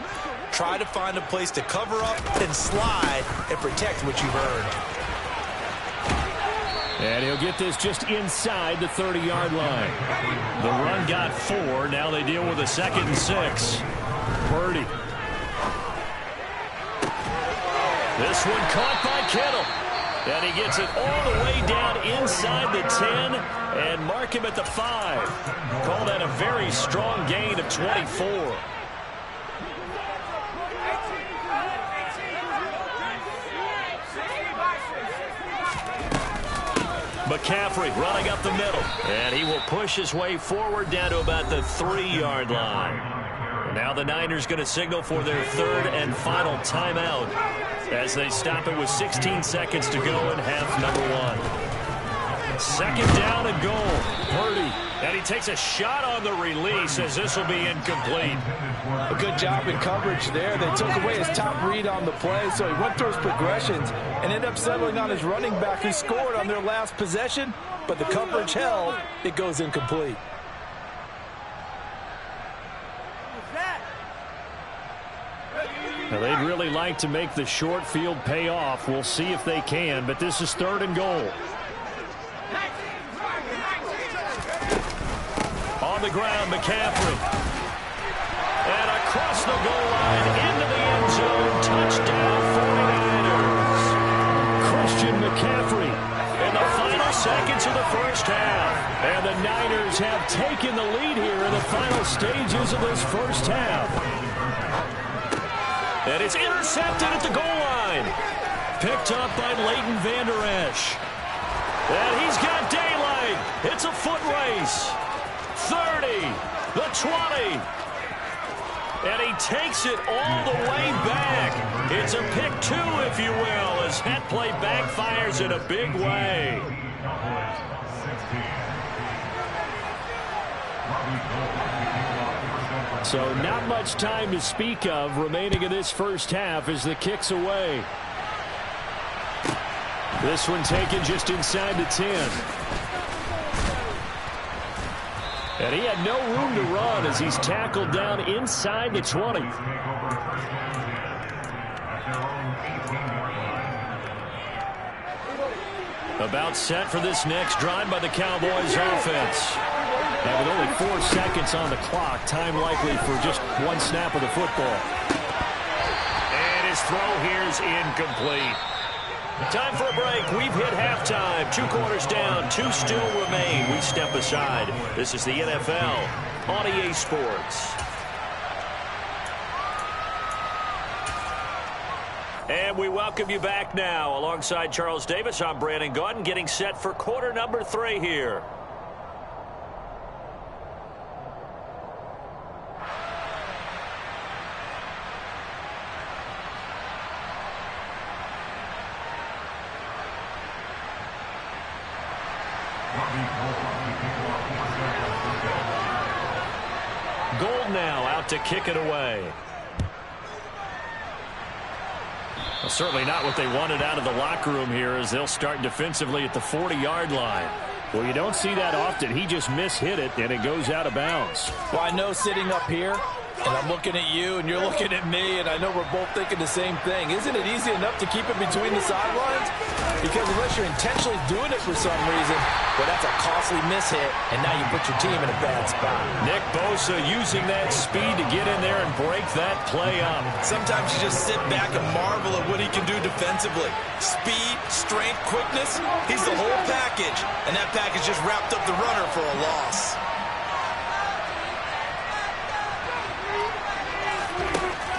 Try to find a place to cover up and slide and protect what you've earned. And he'll get this just inside the 30-yard line. The run got 4. Now they deal with a 2nd and 6. Purdy. This one caught by Kittle. And he gets it all the way down inside the 10 and mark him at the 5. Call that a very strong gain of 24. McCaffrey running up the middle. And he will push his way forward down to about the 3-yard line. And now the Niners going to signal for their 3rd and final timeout as they stop it with 16 seconds to go in half number 1. 2nd down and goal. Purdy. And he takes a shot on the release as this will be incomplete. A good job in coverage there. They took away his top read on the play, so he went through his progressions and ended up settling on his running back who scored on their last possession, but the coverage held. It goes incomplete. Now they'd really like to make the short field pay off. We'll see if they can, but this is 3rd and goal. On the ground, McCaffrey. And across the goal line, into the end zone, touchdown 49ers. Christian McCaffrey in the final seconds of the first half. And the Niners have taken the lead here in the final stages of this first half. And it's intercepted at the goal line. Picked up by Leighton Vander Esch. And he's got daylight. It's a foot race. 30, the 20. And he takes it all the way back. It's a pick two, if you will, as that play backfires in a big way. So not much time to speak of remaining in this first half as the kick's away. This one taken just inside the 10. And he had no room to run as he's tackled down inside the 20. About set for this next drive by the Cowboys offense. And with only 4 seconds on the clock, time likely for just one snap of the football. And his throw here is incomplete. Time for a break. We've hit halftime. 2 quarters down. 2 still remain. We step aside. This is the NFL on EA Sports. And we welcome you back now. Alongside Charles Davis, I'm Brandon Gaudin, getting set for quarter number 3 here. Gold now out to kick it away. Well, certainly not what they wanted out of the locker room here as they'll start defensively at the 40-yard line. Well, you don't see that often. He just mishit it, and it goes out of bounds. Well, I know sitting up here, and I'm looking at you, and you're looking at me, and I know we're both thinking the same thing. Isn't it easy enough to keep it between the sidelines? Because unless you're intentionally doing it for some reason, well, that's a costly mishit, and now you put your team in a bad spot. Nick Bosa using that speed to get in there and break that play up. Sometimes you just sit back and marvel at what he can do defensively. Speed, strength, quickness, he's the whole package. And that package just wrapped up the runner for a loss.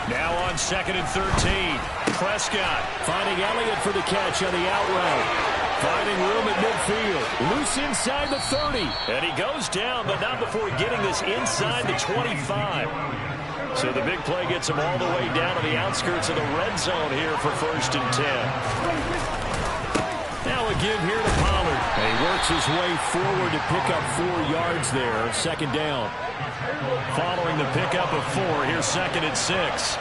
Now on 2nd and 13. Prescott finding Elliott for the catch on the out route. Finding room at midfield. Loose inside the 30. And he goes down, but not before getting this inside the 25. So the big play gets him all the way down to the outskirts of the red zone here for 1st and 10. Now a give here to Pollard. And he works his way forward to pick up 4 yards there. 2nd down. Following the pickup of 4, here's 2nd and 6.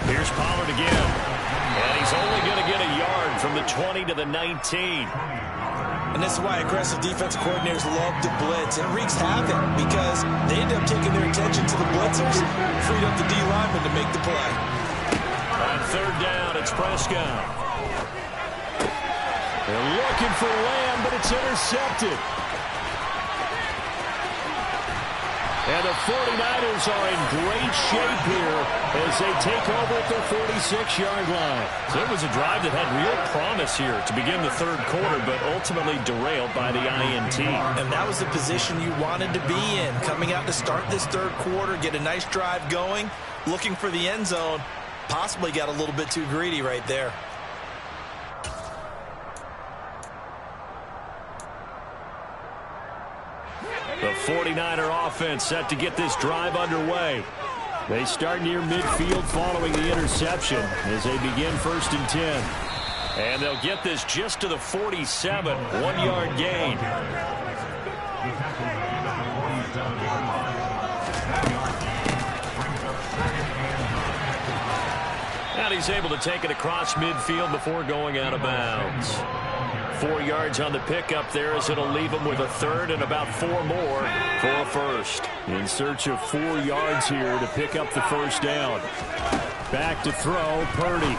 Here's Pollard again. And he's only going to get a yard from the 20 to the 19. And this is why aggressive defensive coordinators love to blitz. It wreaks havoc because they end up taking their attention to the blitzers. Freed up the D lineman to make the play. On 3rd down, it's Prescott. They're looking for Lamb, but it's intercepted. And the 49ers are in great shape here as they take over at their 46-yard line. So it was a drive that had real promise here to begin the 3rd quarter, but ultimately derailed by the INT. And that was the position you wanted to be in. Coming out to start this 3rd quarter, get a nice drive going, looking for the end zone. Possibly got a little bit too greedy right there. The 49er offense set to get this drive underway. They start near midfield following the interception as they begin 1st and 10. And they'll get this just to the 47, 1-yard gain. And he's able to take it across midfield before going out of bounds. 4 yards on the pickup there as it'll leave him with a 3rd and about 4 more for a 1st. In search of 4 yards here to pick up the 1st down. Back to throw, Purdy.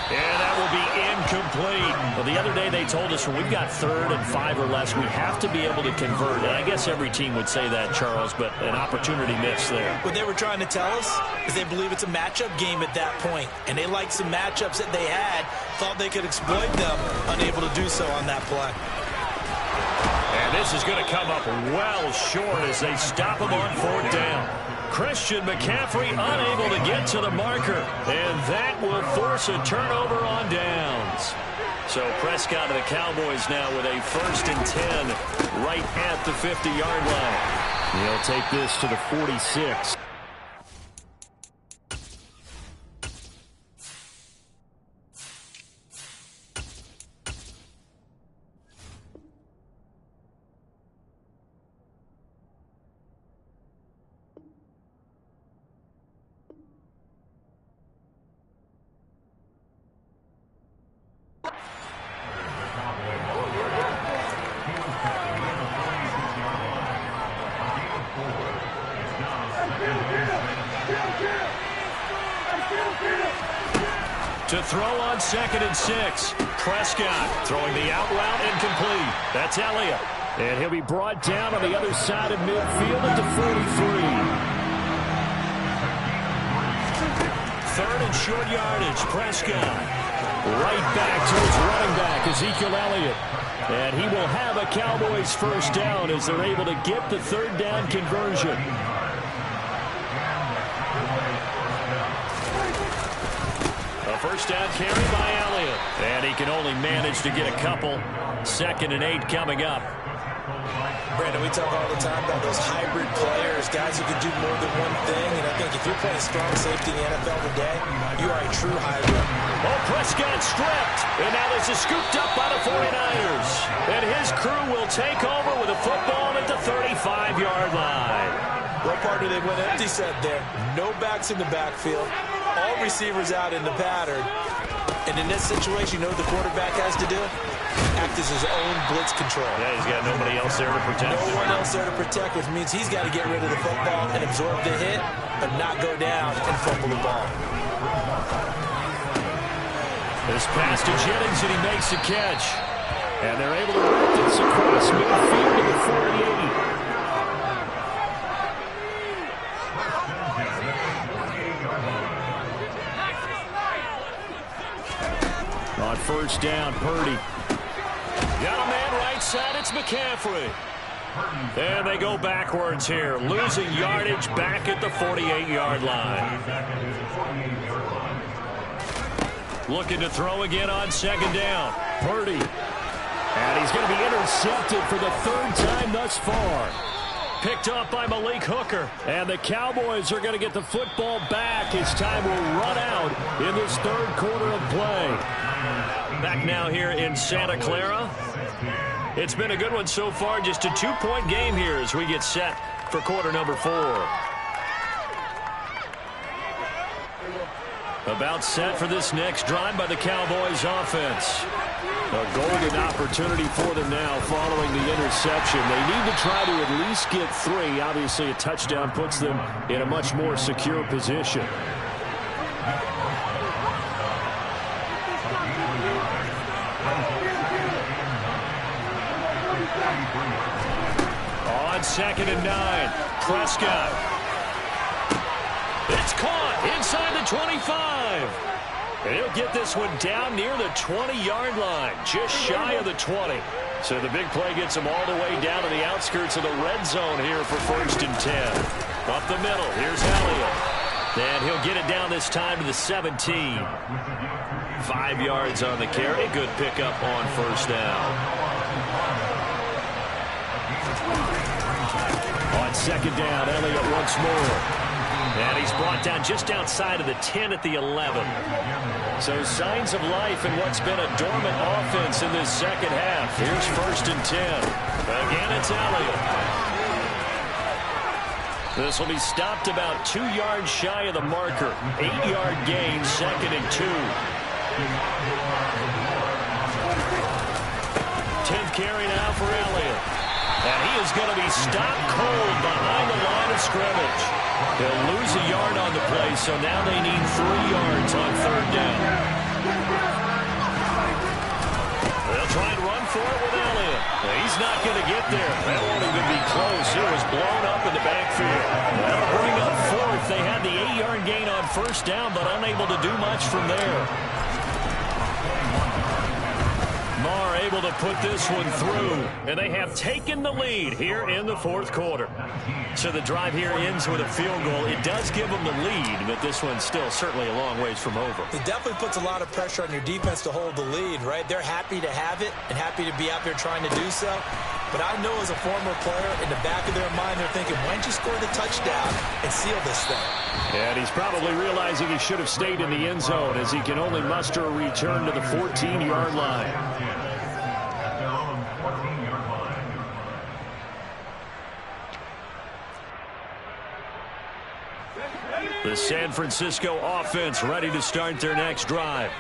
And that will be incomplete. Well, the other day they told us when we've got 3rd and 5 or less, we have to be able to convert. And I guess every team would say that, Charles, but an opportunity missed there. What they were trying to tell us is they believe it's a matchup game at that point. And they liked some matchups that they had, thought they could exploit them, unable to do so on that play. And this is going to come up well short as they stop him on 4th down. Christian McCaffrey unable to get to the marker, and that will force a turnover on downs. So Prescott of the Cowboys now with a 1st and 10 right at the 50-yard line. He'll take this to the 46. To throw on 2nd and 6. Prescott throwing the out route incomplete. That's Elliott. And he'll be brought down on the other side of midfield at the 43. 3rd and short yardage. Prescott right back to his running back, Ezekiel Elliott. And he will have a Cowboys first down as they're able to get the 3rd down conversion. A first down carry by Elliott. And he can only manage to get a couple. 2nd and 8 coming up. Brandon, we talk all the time about those hybrid players, guys who can do more than one thing. And I think if you're playing strong safety in the NFL today, you are a true hybrid. Oh, Prescott stripped. And now this is scooped up by the 49ers. And his crew will take over with a football at the 35-yard line. What part do they went empty set there? No backs in the backfield. All receivers out in the pattern. And in this situation, you know what the quarterback has to do? Act as his own blitz control. Yeah, he's got nobody else there to protect. No one else there to protect, which means he's got to get rid of the football and absorb the hit, but not go down and fumble the ball. This pass to Jennings, and he makes the catch. And they're able to route this across midfield to the 48. On first down, Purdy. Got a man right side, it's McCaffrey. And they go backwards here, losing yardage back at the 48-yard line. Looking to throw again on 2nd down. Purdy. And he's going to be intercepted for the 3rd time thus far. Picked off by Malik Hooker. And the Cowboys are going to get the football back as time will run out in this 3rd quarter of play. Back now here in Santa Clara. It's been a good one so far. Just a 2-point game here as we get set for quarter number 4. About set for this next drive by the Cowboys offense. A golden opportunity for them now following the interception. They need to try to at least get 3. Obviously, a touchdown puts them in a much more secure position. On 2nd and 9, Prescott. It's caught inside the 25. And he'll get this one down near the 20-yard line, just shy of the 20. So the big play gets him all the way down to the outskirts of the red zone here for 1st and 10. Up the middle, here's Elliott. And he'll get it down this time to the 17. 5 yards on the carry. Good pickup on first down. On 2nd down, Elliott once more. And he's brought down just outside of the 10 at the 11. So signs of life in what's been a dormant offense in this 2nd half. Here's 1st and 10. Again, it's Elliott. This will be stopped about 2 yards shy of the marker. 8-yard gain, 2nd and 2. 10th carry now for Elliott. And he is going to be stopped cold behind the line of scrimmage. They'll lose a yard on the play, so now they need 3 yards on 3rd down. They'll try and run for it with Elliott. He's not going to get there. That won't even be close. It was blown up in the backfield. That'll bring up 4th. They had the 8-yard gain on first down, but unable to do much from there. Marr able to put this one through, and they have taken the lead here in the 4th quarter. So the drive here ends with a field goal. It does give them the lead, but this one's still certainly a long ways from over. It definitely puts a lot of pressure on your defense to hold the lead, right? They're happy to have it and happy to be out there trying to do so. But I know as a former player, in the back of their mind, they're thinking, why don't you score the touchdown and seal this thing? And he's probably realizing he should have stayed in the end zone as he can only muster a return to the 14-yard line. At their own 14-yard line. The San Francisco offense ready to start their next drive.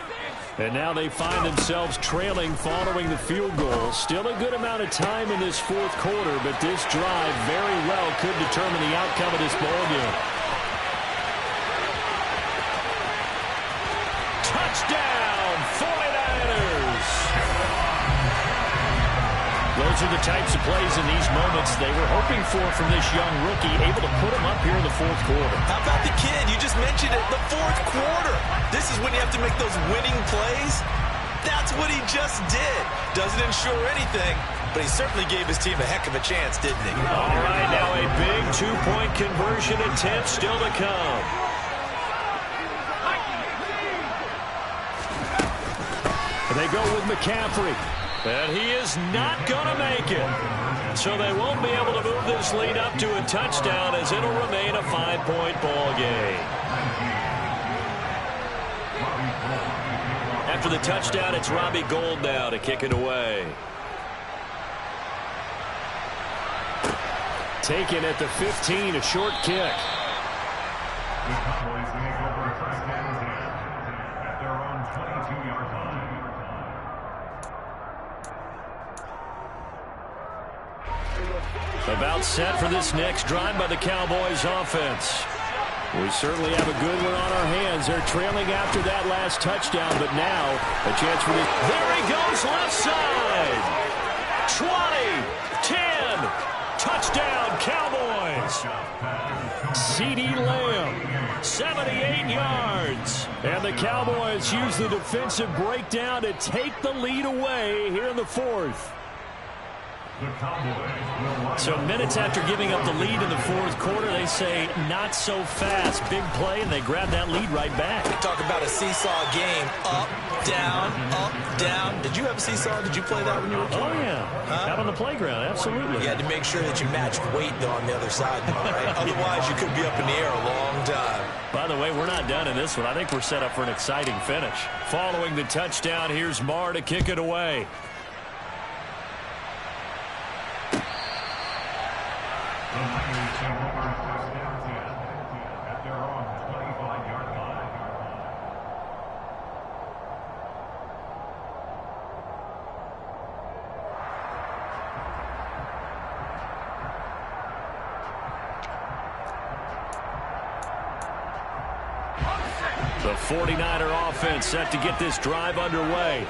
And now they find themselves trailing following the field goal. Still a good amount of time in this fourth quarter, but this drive very well could determine the outcome of this ballgame. Touchdown, 49ers! Those are the types of plays in these moments they were hoping for from this young rookie, able to put him up here in the fourth quarter. How about the kid? You just mentioned it, the fourth quarter. This is when you have to make those winning plays. That's what he just did. Doesn't ensure anything, but he certainly gave his team a heck of a chance, didn't he? All right, now a big two-point conversion attempt still to come. They go with McCaffrey. And he is not going to make it. So they won't be able to move this lead up to a touchdown as it'll remain a 5-point ball game. After the touchdown, it's Robbie Gould now to kick it away. Taken at the 15, a short kick. The Cowboys take over first and 10 at their own 22-yard line. About set for this next drive by the Cowboys offense. We certainly have a good one on our hands. They're trailing after that last touchdown, but now a chance for this. There he goes, left side. 20, 10, touchdown Cowboys. CeeDee Lamb, 78 yards. And the Cowboys use the defensive breakdown to take the lead away here in the fourth. So minutes after giving up the lead in the fourth quarter, they say not so fast. Big play, and they grab that lead right back. Talk about a seesaw game. Up, down. Did you have a seesaw? Did you play that when you were a kid? Oh, yeah. Out on the playground, absolutely. You had to make sure that you matched weight, though, on the other side, right? Otherwise, you could be up in the air a long time. By the way, we're not done in this one. I think we're set up for an exciting finish. Following the touchdown, here's Marr to kick it away. The Niners take over first and 10 at their own 25-yard line. The 49er offense set to get this drive underway.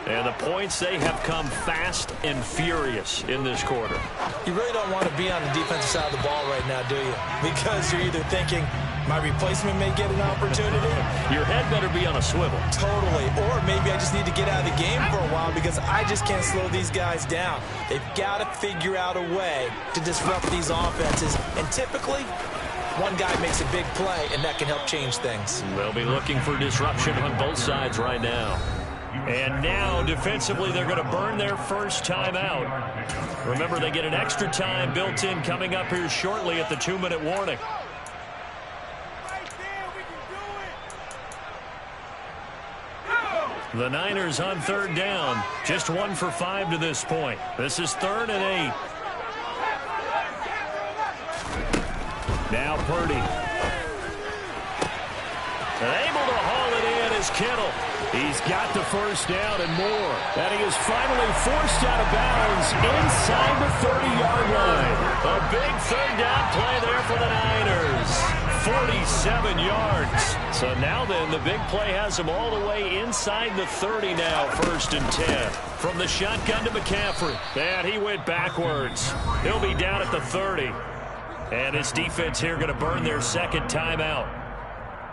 And the points, they have come fast and furious in this quarter. You really don't want to be on the defensive side of the ball right now, do you? Because you're either thinking, my replacement may get an opportunity. Your head better be on a swivel. Totally. Or maybe I just need to get out of the game for a while because I just can't slow these guys down. They've got to figure out a way to disrupt these offenses. And typically, one guy makes a big play, and that can help change things. They'll be looking for disruption on both sides right now. And now, defensively, they're going to burn their first timeout. Remember, they get an extra time built in coming up here shortly at the 2-minute warning. The Niners on third down. Just 1 for 5 to this point. This is 3rd and 8. Now Purdy. Able to haul it in is Kittle. He's got the first down and more. And he is finally forced out of bounds inside the 30-yard line. A big third down play there for the Niners. 47 yards. So now then, the big play has him all the way inside the 30 now, 1st and 10. From the shotgun to McCaffrey. And he went backwards. He'll be down at the 30. And his defense here going to burn their second timeout.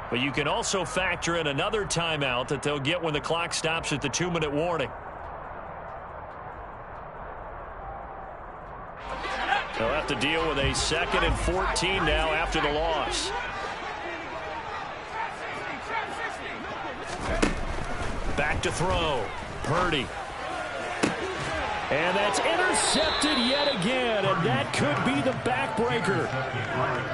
But you can also factor in another timeout that they'll get when the clock stops at the 2-minute warning. They'll have to deal with a 2nd and 14 now after the loss. Back to throw. Purdy. And that's intercepted yet again, and that could be the backbreaker.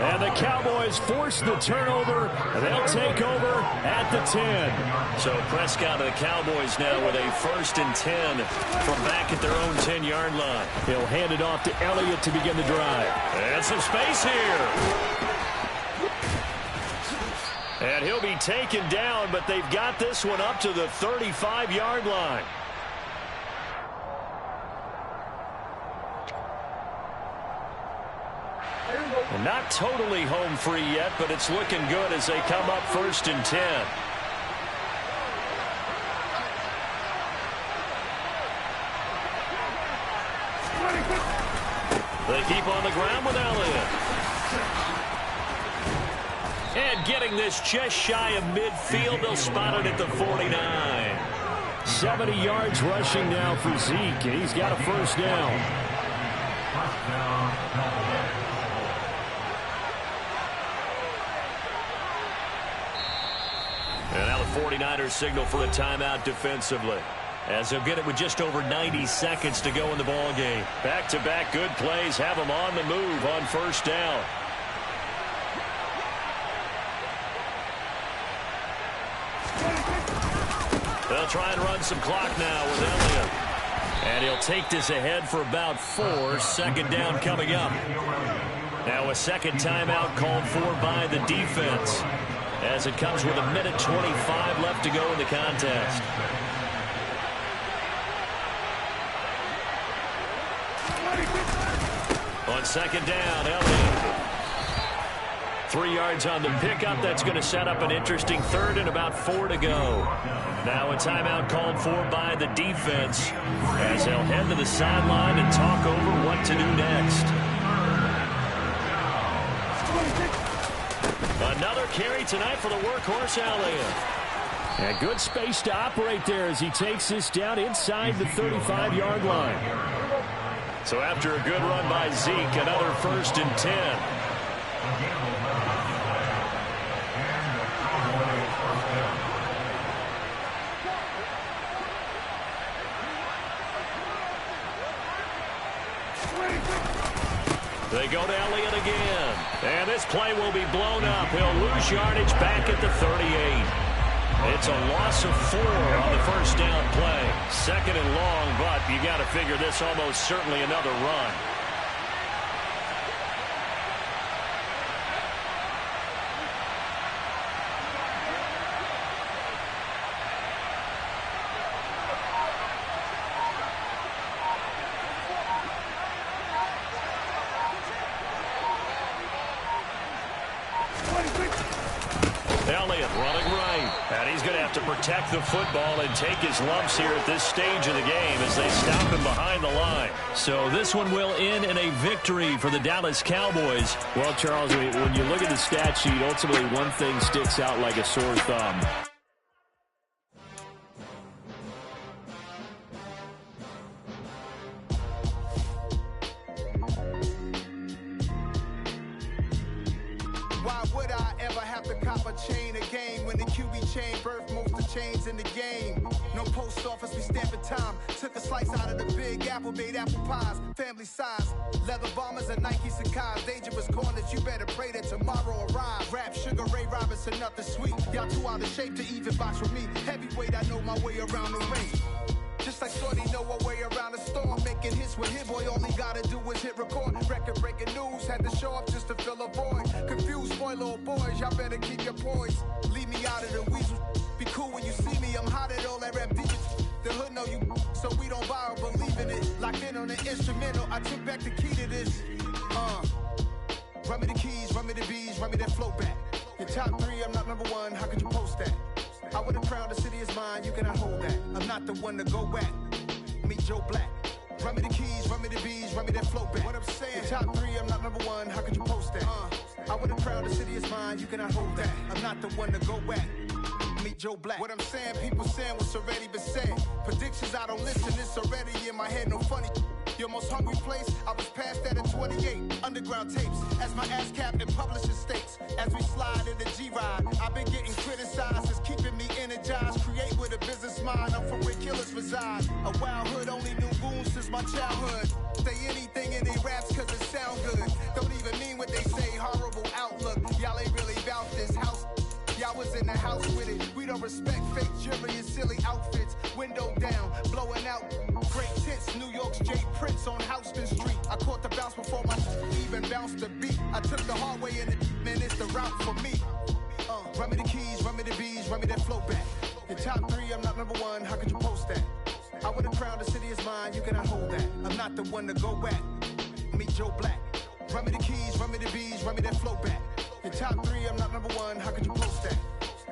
And the Cowboys force the turnover, and they'll take over at the 10. So Prescott and the Cowboys now with a 1st and 10 from back at their own 10-yard line. He'll hand it off to Elliott to begin the drive. And some space here. And he'll be taken down, but they've got this one up to the 35-yard line. Well, not totally home free yet, but it's looking good as they come up 1st and 10. They keep on the ground with Elliott. And getting this just shy of midfield, they'll spot it at the 49. 70 yards rushing now for Zeke, and he's got a 1st down. And now the 49ers signal for a timeout defensively, as they'll get it with just over 90 seconds to go in the ball game. Back-to-back good plays have them on the move on 1st down. They'll try and run some clock now with Elliott. And he'll take this ahead for about 4. 2nd down coming up. Now a 2nd timeout called for by the defense, as it comes with 1:25 left to go in the contest. On 2nd down, Elliott. 3 yards on the pickup. That's going to set up an interesting 3rd and about 4 to go. Now a timeout called for by the defense, as they'll head to the sideline and talk over what to do next. Another carry tonight for the workhorse Elliott. And good space to operate there as he takes this down inside the 35-yard line. So after a good run by Zeke, another 1st and 10. They go to Elliott again. And this play will be blown up. He'll lose yardage back at the 38. It's a loss of 4 on the 1st down play. 2nd and long, but you got to figure this almost certainly another run. Elliott running right. And he's going to have to protect the football and take his lumps here at this stage of the game as they stop him behind the line. So this one will end in a victory for the Dallas Cowboys. Well, Charles, when you look at the stat sheet, ultimately one thing sticks out like a sore thumb. Why would I ever have to cop a chain again when the QB chain birthed most of the chains in the game? No post office, we stamping time. Took a slice out of the big apple, made apple pies, family size. Leather bombers and Nike Sacai's. Dangerous corners, you better pray that tomorrow arrives. Rap, Sugar Ray Robinson, nothing sweet. Y'all too out of shape to even box with me. Heavyweight, I know my way around the ring. Just like Shorty know her way around the storm. Making hits with Hit Boy, all he gotta do is hit record. Record breaking news, had to show up just to fill a void. Confused boy, little boys, y'all better keep your poise. Leave me out of the weasel. Be cool when you see me, I'm hot at all that rap digits. The hood know you, so we don't borrow, believe in it. Locked in on the instrumental, I took back the key to this. Run me the keys, run me the bees, run me that flow back. Your top 3, I'm not number 1, how could you post that? I would have crowned the city is mine, you cannot hold that. I'm not the one to go at. Meet Joe Black. Run me the keys, run me the bees, run me that flow back. What I'm saying, your top 3, I'm not number 1, how could you post that? I would have crowned the city is mine, you cannot hold that. I'm not the one to go at. Meet Joe Black. What I'm saying, people saying what's already been said. Predictions, I don't listen, it's already in my head, no funny. Your most hungry place, I was past that at 28. Underground tapes, as my ass cap in publishing states. As we slide in the G-Ride, I've been getting criticized. It's keeping me energized. Create with a business mind, I'm from where killers reside. A wild hood, only knew goons since my childhood. Say anything in they raps cause it sound good. Don't even mean what they say, horrible outlook. Y'all ain't really about this house. Y'all was in the house with it. We don't respect fake jewelry and silly outfits. Window down, blowing out great tits. New York's J. Prince on Houston Street. I caught the bounce before my even bounced the beat. I took the hard way in it, man, it's the route for me. Run me the keys, run me the bees, run me that flow back. Your top 3, I'm not number 1, how could you post that? I would have crowned the city is mine, you cannot hold that. I'm not the one to go at. Meet Joe Black. Run me the keys, run me the bees, run me that flow back. Your top 3, I'm not number 1, how could you post that?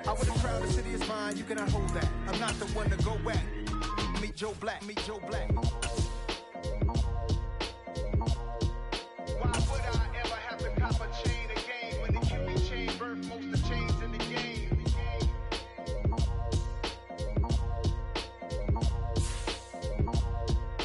I would have crowned the city is mine, you cannot hold that. I'm not the one to go at. Meet Joe Black, meet Joe Black.